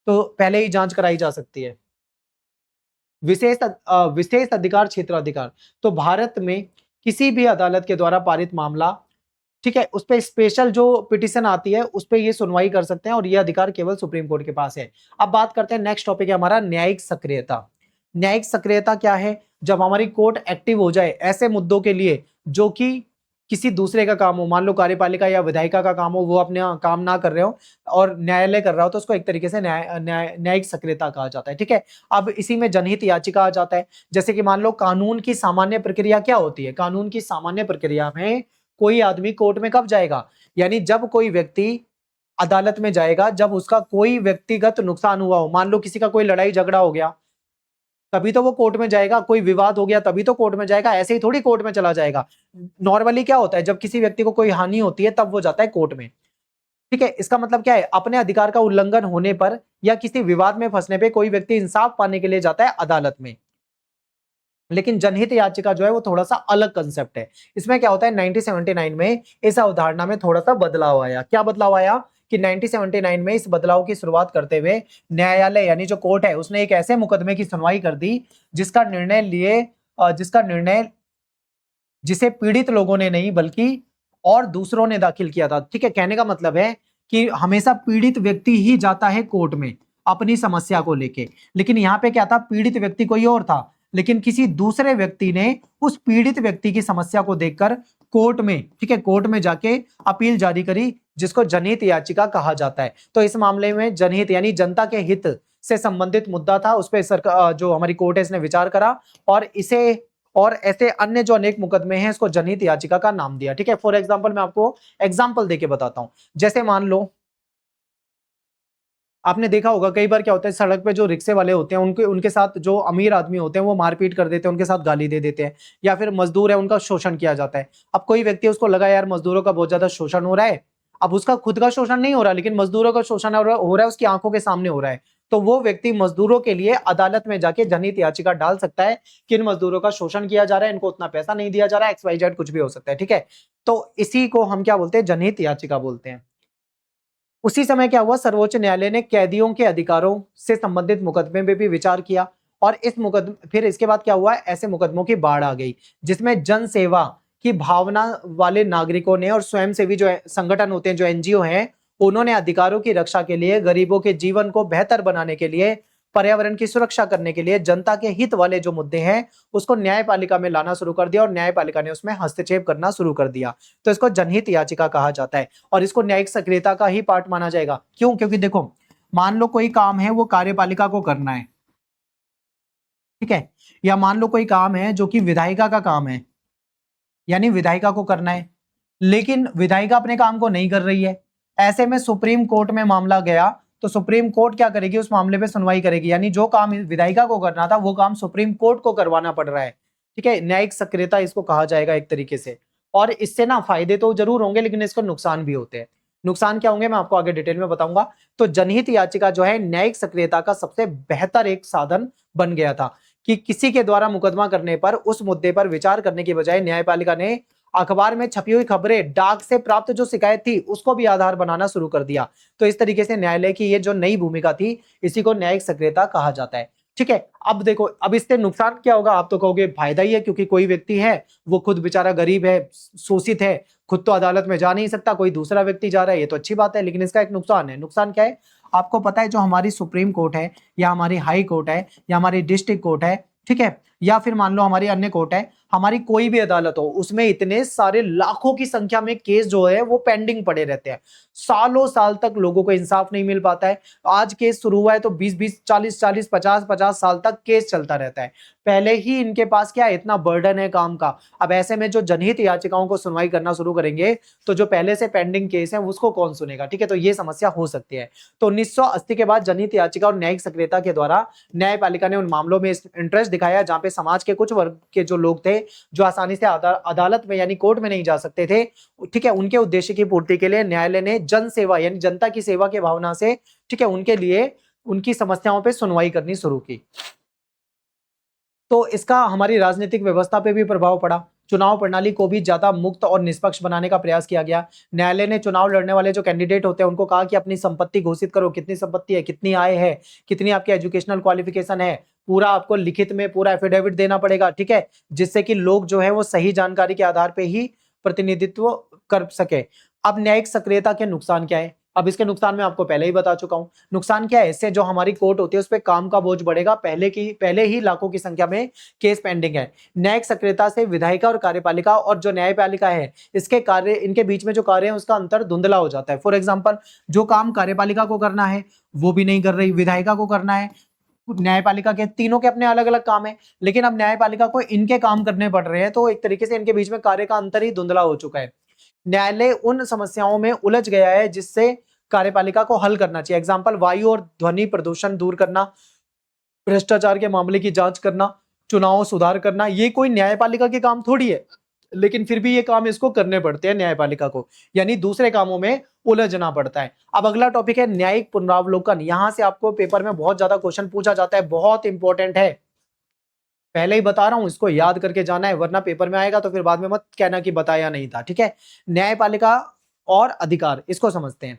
तो पहले ही जांच कराई जा सकती है। विशेष अधिकार क्षेत्राधिकार तो भारत में किसी भी अदालत के द्वारा पारित मामला, ठीक है, उस पे स्पेशल जो पिटीशन आती है उस पे ये सुनवाई कर सकते हैं और ये अधिकार केवल सुप्रीम कोर्ट के पास है। अब बात करते हैं नेक्स्ट टॉपिक है हमारा न्यायिक सक्रियता। न्यायिक सक्रियता क्या है, जब हमारी कोर्ट एक्टिव हो जाए ऐसे मुद्दों के लिए जो कि किसी दूसरे का काम हो, मान लो कार्यपालिका या विधायिका का काम हो, वो अपने काम ना कर रहे हो और न्यायालय कर रहा हो तो उसको एक तरीके से न्यायिक सक्रियता कहा जाता है, ठीक है। अब इसी में जनहित याचिका आ जाता है। जैसे कि मान लो कानून की सामान्य प्रक्रिया क्या होती है, कानून की सामान्य प्रक्रिया में कोई आदमी कोर्ट में कब जाएगा, यानी जब कोई व्यक्ति अदालत में जाएगा जब उसका कोई व्यक्तिगत नुकसान हुआ हो। मान लो किसी का कोई लड़ाई झगड़ा हो गया, तभी तो वो कोर्ट में जाएगा। कोई विवाद हो गया तभी तो कोर्ट में जाएगा, ऐसे ही थोड़ी कोर्ट में चला जाएगा। नॉर्मली क्या होता है, जब किसी व्यक्ति को कोई हानि होती है तब वो जाता है कोर्ट में। ठीक है, इसका मतलब क्या है, अपने अधिकार का उल्लंघन होने पर या किसी विवाद में फंसने पे कोई व्यक्ति इंसाफ पाने के लिए जाता है अदालत में। लेकिन जनहित याचिका जो है वो थोड़ा सा अलग कंसेप्ट है। इसमें क्या होता है, 1979 में इस अवधारणा में थोड़ा सा बदलाव आया। क्या बदलाव आया कि 1979 में इस बदलाव की शुरुआत करते हुए न्यायालय यानी जो कोर्ट है उसने एक ऐसे मुकदमे की सुनवाई कर दी जिसका निर्णय जिसे पीड़ित लोगों ने नहीं बल्कि और दूसरों ने दाखिल किया था। ठीक है, कहने का मतलब है कि हमेशा पीड़ित व्यक्ति ही जाता है कोर्ट में अपनी समस्या को लेके। लेकिन यहाँ पे क्या था, पीड़ित व्यक्ति कोई और था, लेकिन किसी दूसरे व्यक्ति ने उस पीड़ित व्यक्ति की समस्या को देखकर कोर्ट में, ठीक है, कोर्ट में जाके अपील जारी करी, जिसको जनहित याचिका कहा जाता है। तो इस मामले में जनहित यानी जनता के हित से संबंधित मुद्दा था, उस पर सरकार जो हमारी कोर्ट है इसने विचार करा और ऐसे अन्य जो अनेक मुकदमे हैं इसको जनहित याचिका का नाम दिया। ठीक है, फॉर एग्जांपल मैं आपको एग्जांपल देके बताता हूं। जैसे मान लो आपने देखा होगा कई बार क्या होता है, सड़क पे जो रिक्शे वाले होते हैं उनके उनके साथ जो अमीर आदमी होते हैं वो मारपीट कर देते हैं, उनके साथ गाली दे देते हैं, या फिर मजदूर है उनका शोषण किया जाता है। अब कोई व्यक्ति उसको लगा यार मजदूरों का बहुत ज्यादा शोषण हो रहा है, अब उसका खुद का शोषण नहीं हो रहा लेकिन मजदूरों का शोषण हो रहा है, उसकी आंखों के सामने हो रहा है, तो वो व्यक्ति मजदूरों के लिए अदालत में जाके जनहित याचिका डाल सकता है कि इन मजदूरों का शोषण किया जा रहा है, इनको उतना पैसा नहीं दिया जा रहा है, XYZ कुछ भी हो सकता है। ठीक है, तो इसी को हम क्या बोलते हैं, जनहित याचिका बोलते हैं। उसी समय क्या हुआ, सर्वोच्च न्यायालय ने कैदियों के अधिकारों से संबंधित मुकदमे में भी विचार किया और फिर इसके बाद क्या हुआ, ऐसे मुकदमों की बाढ़ आ गई जिसमें जन सेवा की भावना वाले नागरिकों ने और स्वयंसेवी जो संगठन होते हैं, जो NGO हैं, उन्होंने अधिकारों की रक्षा के लिए, गरीबों के जीवन को बेहतर बनाने के लिए, पर्यावरण की सुरक्षा करने के लिए, जनता के हित वाले जो मुद्दे हैं उसको न्यायपालिका में लाना शुरू कर दिया और न्यायपालिका ने उसमें हस्तक्षेप करना शुरू कर दिया। तो इसको जनहित याचिका कहा जाता है और इसको न्यायिक सक्रियता का ही पार्ट माना जाएगा। क्यों? क्योंकि देखो, मान लो कोई काम है वो कार्यपालिका को करना है, ठीक है, या मान लो कोई काम है जो कि विधायिका का काम है, यानी विधायिका को करना है, लेकिन विधायिका अपने काम को नहीं कर रही है। ऐसे में सुप्रीम कोर्ट में मामला गया तो सुप्रीम कोर्ट क्या करेगी, उस मामले पे सुनवाई करेगी, यानी जो काम विधायिका को करना था वो काम सुप्रीम कोर्ट को करवाना पड़ रहा है। ठीक है, न्यायिक सक्रियता इसको कहा जाएगा एक तरीके से। और इससे ना फायदे तो जरूर होंगे लेकिन इसको नुकसान भी होते हैं। नुकसान क्या होंगे मैं आपको आगे डिटेल में बताऊंगा। तो जनहित याचिका जो है न्यायिक सक्रियता का सबसे बेहतर एक साधन बन गया था कि किसी के द्वारा मुकदमा करने पर उस मुद्दे पर विचार करने की बजाय न्यायपालिका ने अखबार में छपी हुई खबरें, डाक से प्राप्त जो शिकायत थी उसको भी आधार बनाना शुरू कर दिया। तो इस तरीके से न्यायालय की ये जो नई भूमिका थी इसी को न्यायिक सक्रियता कहा जाता है। ठीक है, अब देखो, अब इससे नुकसान क्या होगा, आप तो कहोगे फायदा ही है, क्योंकि कोई व्यक्ति है वो खुद बेचारा गरीब है, शोषित है, खुद तो अदालत में जा नहीं सकता, कोई दूसरा व्यक्ति जा रहा है, ये तो अच्छी बात है। लेकिन इसका एक नुकसान है। नुकसान क्या है आपको पता है, जो हमारी सुप्रीम कोर्ट है या हमारी हाई कोर्ट है या हमारी डिस्ट्रिक्ट कोर्ट है, ठीक है, या फिर मान लो हमारी अन्य कोर्ट है, हमारी कोई भी अदालत हो, उसमें इतने सारे लाखों की संख्या में केस जो है वो पेंडिंग पड़े रहते हैं। सालों साल तक लोगों को इंसाफ नहीं मिल पाता है। आज केस शुरू हुआ है तो 20-20, 40-40, 50-50 साल तक केस चलता रहता है। पहले ही इनके पास क्या है, इतना बर्डन है काम का। अब ऐसे में जो जनहित याचिकाओं को सुनवाई करना शुरू करेंगे तो जो पहले से पेंडिंग केस है उसको कौन सुनेगा। ठीक है, तो ये समस्या हो सकती है। तो 1980 के बाद जनहित याचिका और न्यायिक सक्रियता के द्वारा न्यायपालिका ने उन मामलों में इंटरेस्ट दिखाया जहां पे समाज के कुछ वर्ग के जो लोग थे जो आसानी से अदालत में यानी कोर्ट में नहीं जा सकते थे, ठीक है, उनके उद्देश्य की पूर्ति के लिए न्यायालय ने जन सेवा यानी जनता की सेवा के भावना से, ठीक है, उनके लिए उनकी समस्याओं पे सुनवाई करनी शुरू की। तो इसका हमारी राजनीतिक व्यवस्था पे भी प्रभाव पड़ा। चुनाव प्रणाली को भी ज्यादा मुक्त और निष्पक्ष बनाने का प्रयास किया गया। न्यायालय ने चुनाव लड़ने वाले जो कैंडिडेट होते हैं उनको कहा कि अपनी संपत्ति घोषित करो, कितनी संपत्ति है, कितनी आय है, कितनी आपकी एजुकेशनल क्वालिफिकेशन है, पूरा आपको लिखित में पूरा एफिडेविट देना पड़ेगा। ठीक है, जिससे कि लोग जो है वो सही जानकारी के आधार पर ही प्रतिनिधित्व कर सके। अब न्यायिक सक्रियता के नुकसान क्या है, अब इसके नुकसान मैं आपको पहले ही बता चुका हूं। नुकसान क्या है, इससे जो हमारी कोर्ट होती है उस पर काम का बोझ बढ़ेगा। पहले ही लाखों की संख्या में केस पेंडिंग है। न्यायिक सक्रियता से विधायिका और कार्यपालिका और जो न्यायपालिका है इसके कार्य, इनके बीच में जो कार्य है उसका अंतर धुंधला हो जाता है। फॉर एग्जाम्पल, जो काम कार्यपालिका को करना है वो भी नहीं कर रही, विधायिका को करना है, न्यायपालिका के तीनों के अपने अलग अलग काम है, लेकिन अब न्यायपालिका को इनके काम करने पड़ रहे हैं। तो एक तरीके से इनके बीच में कार्य का अंतर ही धुंधला हो चुका है। न्यायालय उन समस्याओं में उलझ गया है जिससे कार्यपालिका को हल करना चाहिए। एग्जाम्पल, वायु और ध्वनि प्रदूषण दूर करना, भ्रष्टाचार के मामले की जांच करना, चुनाव सुधार करना। ये कोई न्यायपालिका के काम थोड़ी है, लेकिन फिर भी ये काम इसको करने पड़ते हैं न्यायपालिका को, यानी दूसरे कामों में उलझना पड़ता है। अब अगला टॉपिक है न्यायिक पुनरावलोकन। यहां से आपको पेपर में बहुत ज्यादा क्वेश्चन पूछा जाता है, बहुत इंपॉर्टेंट है। पहले ही बता रहा हूं, इसको याद करके जाना है, वरना पेपर में आएगा तो फिर बाद में मत कहना कि बताया नहीं था। ठीक है, न्यायपालिका और अधिकार, इसको समझते हैं।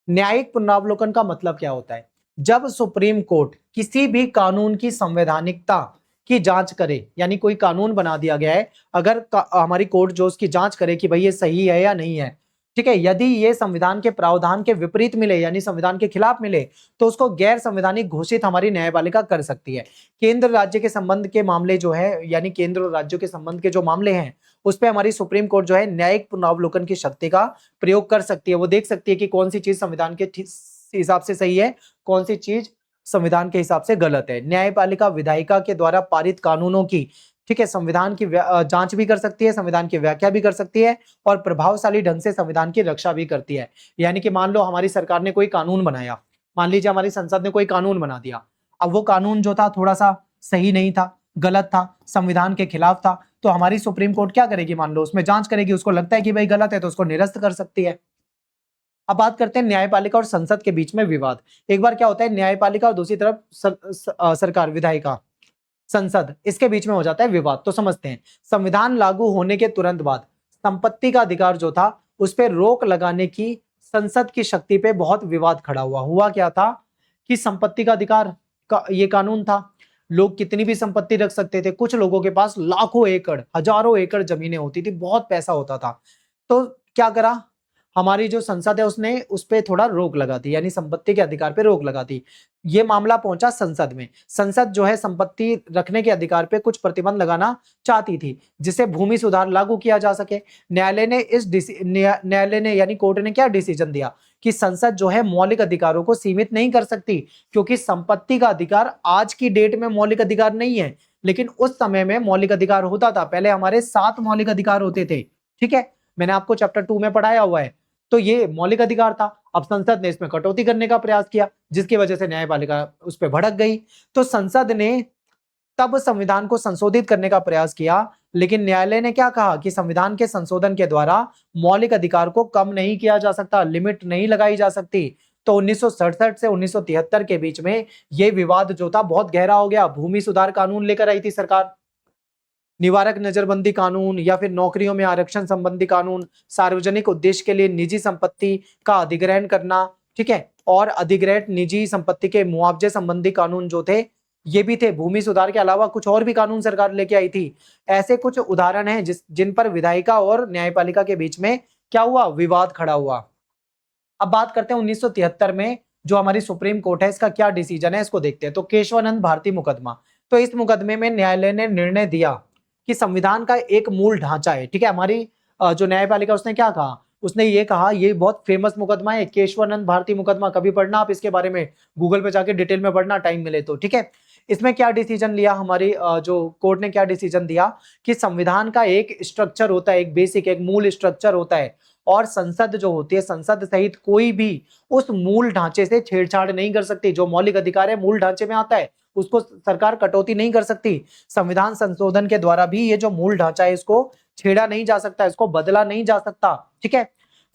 न्यायिक पुनरावलोकन का मतलब क्या होता है? जब सुप्रीम कोर्ट किसी भी कानून की संवैधानिकता की जांच करे, यानी कोई कानून बना दिया गया है, अगर हमारी कोर्ट जो उसकी जांच करे कि भाई ये सही है या नहीं है, ठीक है, यदि ये संविधान के प्रावधान के विपरीत मिले, यानी संविधान के खिलाफ मिले, तो उसको गैर संवैधानिक घोषित हमारी न्यायपालिका कर सकती है। केंद्र राज्य के संबंध के मामले जो है, यानी केंद्र और राज्यों के संबंध के जो मामले हैं, उस पे हमारी सुप्रीम कोर्ट जो है न्यायिक पुनरावलोकन की शक्ति का प्रयोग कर सकती है। वो देख सकती है कि कौन सी चीज संविधान के हिसाब से सही है, कौन सी चीज संविधान के हिसाब से गलत है। न्यायपालिका विधायिका के द्वारा पारित कानूनों की, ठीक है, संविधान की जांच भी कर सकती है, संविधान की व्याख्या भी कर सकती है, और प्रभावशाली ढंग से संविधान की रक्षा भी करती है। यानी कि मान लो हमारी सरकार ने कोई कानून बनाया, मान लीजिए हमारी संसद ने कोई कानून बना दिया, अब वो कानून जो था थोड़ा सा सही नहीं था, गलत था, संविधान के खिलाफ था, तो हमारी सुप्रीम कोर्ट क्या करेगी? मान लो उसमें जांच करेगी, उसको लगता है कि भाई गलत है तो उसको निरस्त कर सकती है। अब बात करते हैं न्यायपालिका और संसद के बीच में विवाद। एक बार क्या होता है, न्यायपालिका और दूसरी तरफ सरकार, विधायिका, संसद, इसके बीच में हो जाता है विवाद। तो समझते हैं, संविधान लागू होने के तुरंत बाद संपत्ति का अधिकार जो था, उस पर रोक लगाने की संसद की शक्ति पे बहुत विवाद खड़ा हुआ। हुआ क्या था कि संपत्ति का अधिकार का ये कानून था, लोग कितनी भी संपत्ति रख सकते थे। कुछ लोगों के पास लाखों एकड़, हजारों एकड़ जमीनें होती थी, बहुत पैसा होता था। तो क्या करा हमारी जो संसद है, उसने उस पर थोड़ा रोक लगा दी, यानी संपत्ति के अधिकार पे रोक लगा दी। ये मामला पहुंचा संसद में। संसद जो है संपत्ति रखने के अधिकार पे कुछ प्रतिबंध लगाना चाहती थी, जिससे भूमि सुधार लागू किया जा सके। न्यायालय ने यानी कोर्ट ने क्या डिसीजन दिया कि संसद जो है मौलिक अधिकारों को सीमित नहीं कर सकती, क्योंकि संपत्ति का अधिकार आज की डेट में मौलिक अधिकार नहीं है, लेकिन उस समय में मौलिक अधिकार होता था। पहले हमारे 7 मौलिक अधिकार होते थे, ठीक है, मैंने आपको चैप्टर 2 में पढ़ाया हुआ है। तो ये मौलिक अधिकार था। अब संसद ने इसमें कटौती करने का प्रयास किया, जिसकी वजह से न्यायपालिका उस पर भड़क गई। तो संसद ने तब संविधान को संशोधित करने का प्रयास किया, लेकिन न्यायालय ने क्या कहा कि संविधान के संशोधन के द्वारा मौलिक अधिकार को कम नहीं किया जा सकता, लिमिट नहीं लगाई जा सकती। तो 1967 से 1973 के बीच में यह विवाद जो था बहुत गहरा हो गया। भूमि सुधार कानून लेकर आई थी सरकार, निवारक नजरबंदी कानून, या फिर नौकरियों में आरक्षण संबंधी कानून, सार्वजनिक उद्देश्य के लिए निजी संपत्ति का अधिग्रहण करना, ठीक है, और अधिग्रहित निजी संपत्ति के मुआवजे संबंधी कानून जो थे, ये भी थे। भूमि सुधार के अलावा कुछ और भी कानून सरकार लेके आई थी। ऐसे कुछ उदाहरण हैं जिन पर विधायिका और न्यायपालिका के बीच में क्या हुआ, विवाद खड़ा हुआ। अब बात करते हैं 1973 में जो हमारी सुप्रीम कोर्ट है, इसका क्या डिसीजन है, इसको देखते हैं। तो केशवानंद भारती मुकदमा, तो इस मुकदमे में न्यायालय ने निर्णय दिया कि संविधान का एक मूल ढांचा है, ठीक है, हमारी जो न्यायपालिका उसने क्या कहा, उसने ये कहा, ये बहुत फेमस मुकदमा है केशवानंद भारती मुकदमा, कभी पढ़ना आप इसके बारे में, गूगल पे जाके डिटेल में पढ़ना टाइम मिले तो, ठीक है। इसमें क्या डिसीजन लिया हमारी जो कोर्ट ने, क्या डिसीजन दिया कि संविधान का एक स्ट्रक्चर होता है, एक बेसिक, एक मूल स्ट्रक्चर होता है, और संसद जो होती है, संसद सहित कोई भी उस मूल ढांचे से छेड़छाड़ नहीं कर सकती। जो मौलिक अधिकार है मूल ढांचे में आता है, उसको सरकार कटौती नहीं कर सकती। संविधान संशोधन के द्वारा भी ये जो मूल ढांचा है, इसको छेड़ा नहीं जा सकता, इसको बदला नहीं जा सकता, ठीक है।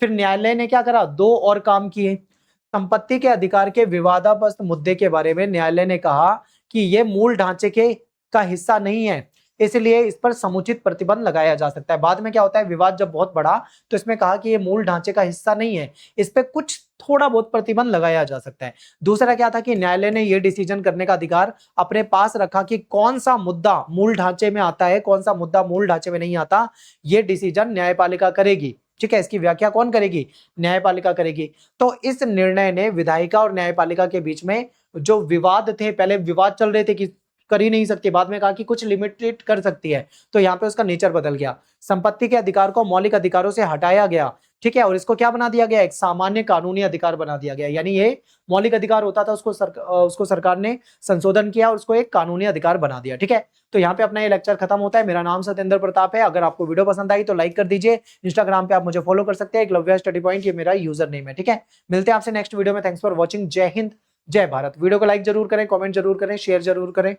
फिर न्यायालय ने क्या करा, 2 और काम किए। संपत्ति के अधिकार के विवादास्पद मुद्दे के बारे में न्यायालय ने कहा कि ये मूल ढांचे के का हिस्सा नहीं है, इसलिए इस पर समुचित प्रतिबंध लगाया जा सकता है। बाद में क्या होता है, विवाद जब बहुत बड़ा, तो इसमें कहा कि ये मूल ढांचे का हिस्सा नहीं है, इस पे कुछ थोड़ा बहुत प्रतिबंध लगाया जा सकता है। दूसरा क्या था कि न्यायालय ने यह डिसीजन करने का अधिकार अपने पास रखा कि कौन सा मुद्दा मूल ढांचे में आता है, कौन सा मुद्दा मूल ढांचे में नहीं आता, ये डिसीजन न्यायपालिका करेगी, ठीक है। इसकी व्याख्या कौन करेगी, न्यायपालिका करेगी। तो इस निर्णय ने विधायिका और न्यायपालिका के बीच में जो विवाद थे, पहले विवाद चल रहे थे कि कर ही नहीं सकती, बाद में कहा कि कुछ लिमिटेड कर सकती है, तो यहाँ पे उसका नेचर बदल गया। संपत्ति के अधिकार को मौलिक अधिकारों से हटाया गया, ठीक है, और इसको क्या बना दिया गया, एक सामान्य कानूनी अधिकार बना दिया गया। यानी ये मौलिक अधिकार होता था, उसको सरकार ने संशोधन किया और उसको एक कानूनी अधिकार बना दिया। ठीक है, तो यहाँ पे अपना ये लेक्चर खत्म होता है। मेरा नाम सत्येंद्र प्रताप है। अगर आपको वीडियो पसंद आई तो लाइक कर दीजिए। इंस्टाग्राम पे आप मुझे फॉलो कर सकते हैं, एकलव्य स्टडी पॉइंट, ये मेरा यूजर नेम है। ठीक है, मिलते हैं आपसे नेक्स्ट वीडियो में। Thanks for watching. जय हिंद, जय भारत। वीडियो को लाइक जरूर करें, कॉमेंट जरूर करें, शेयर जरूर करें।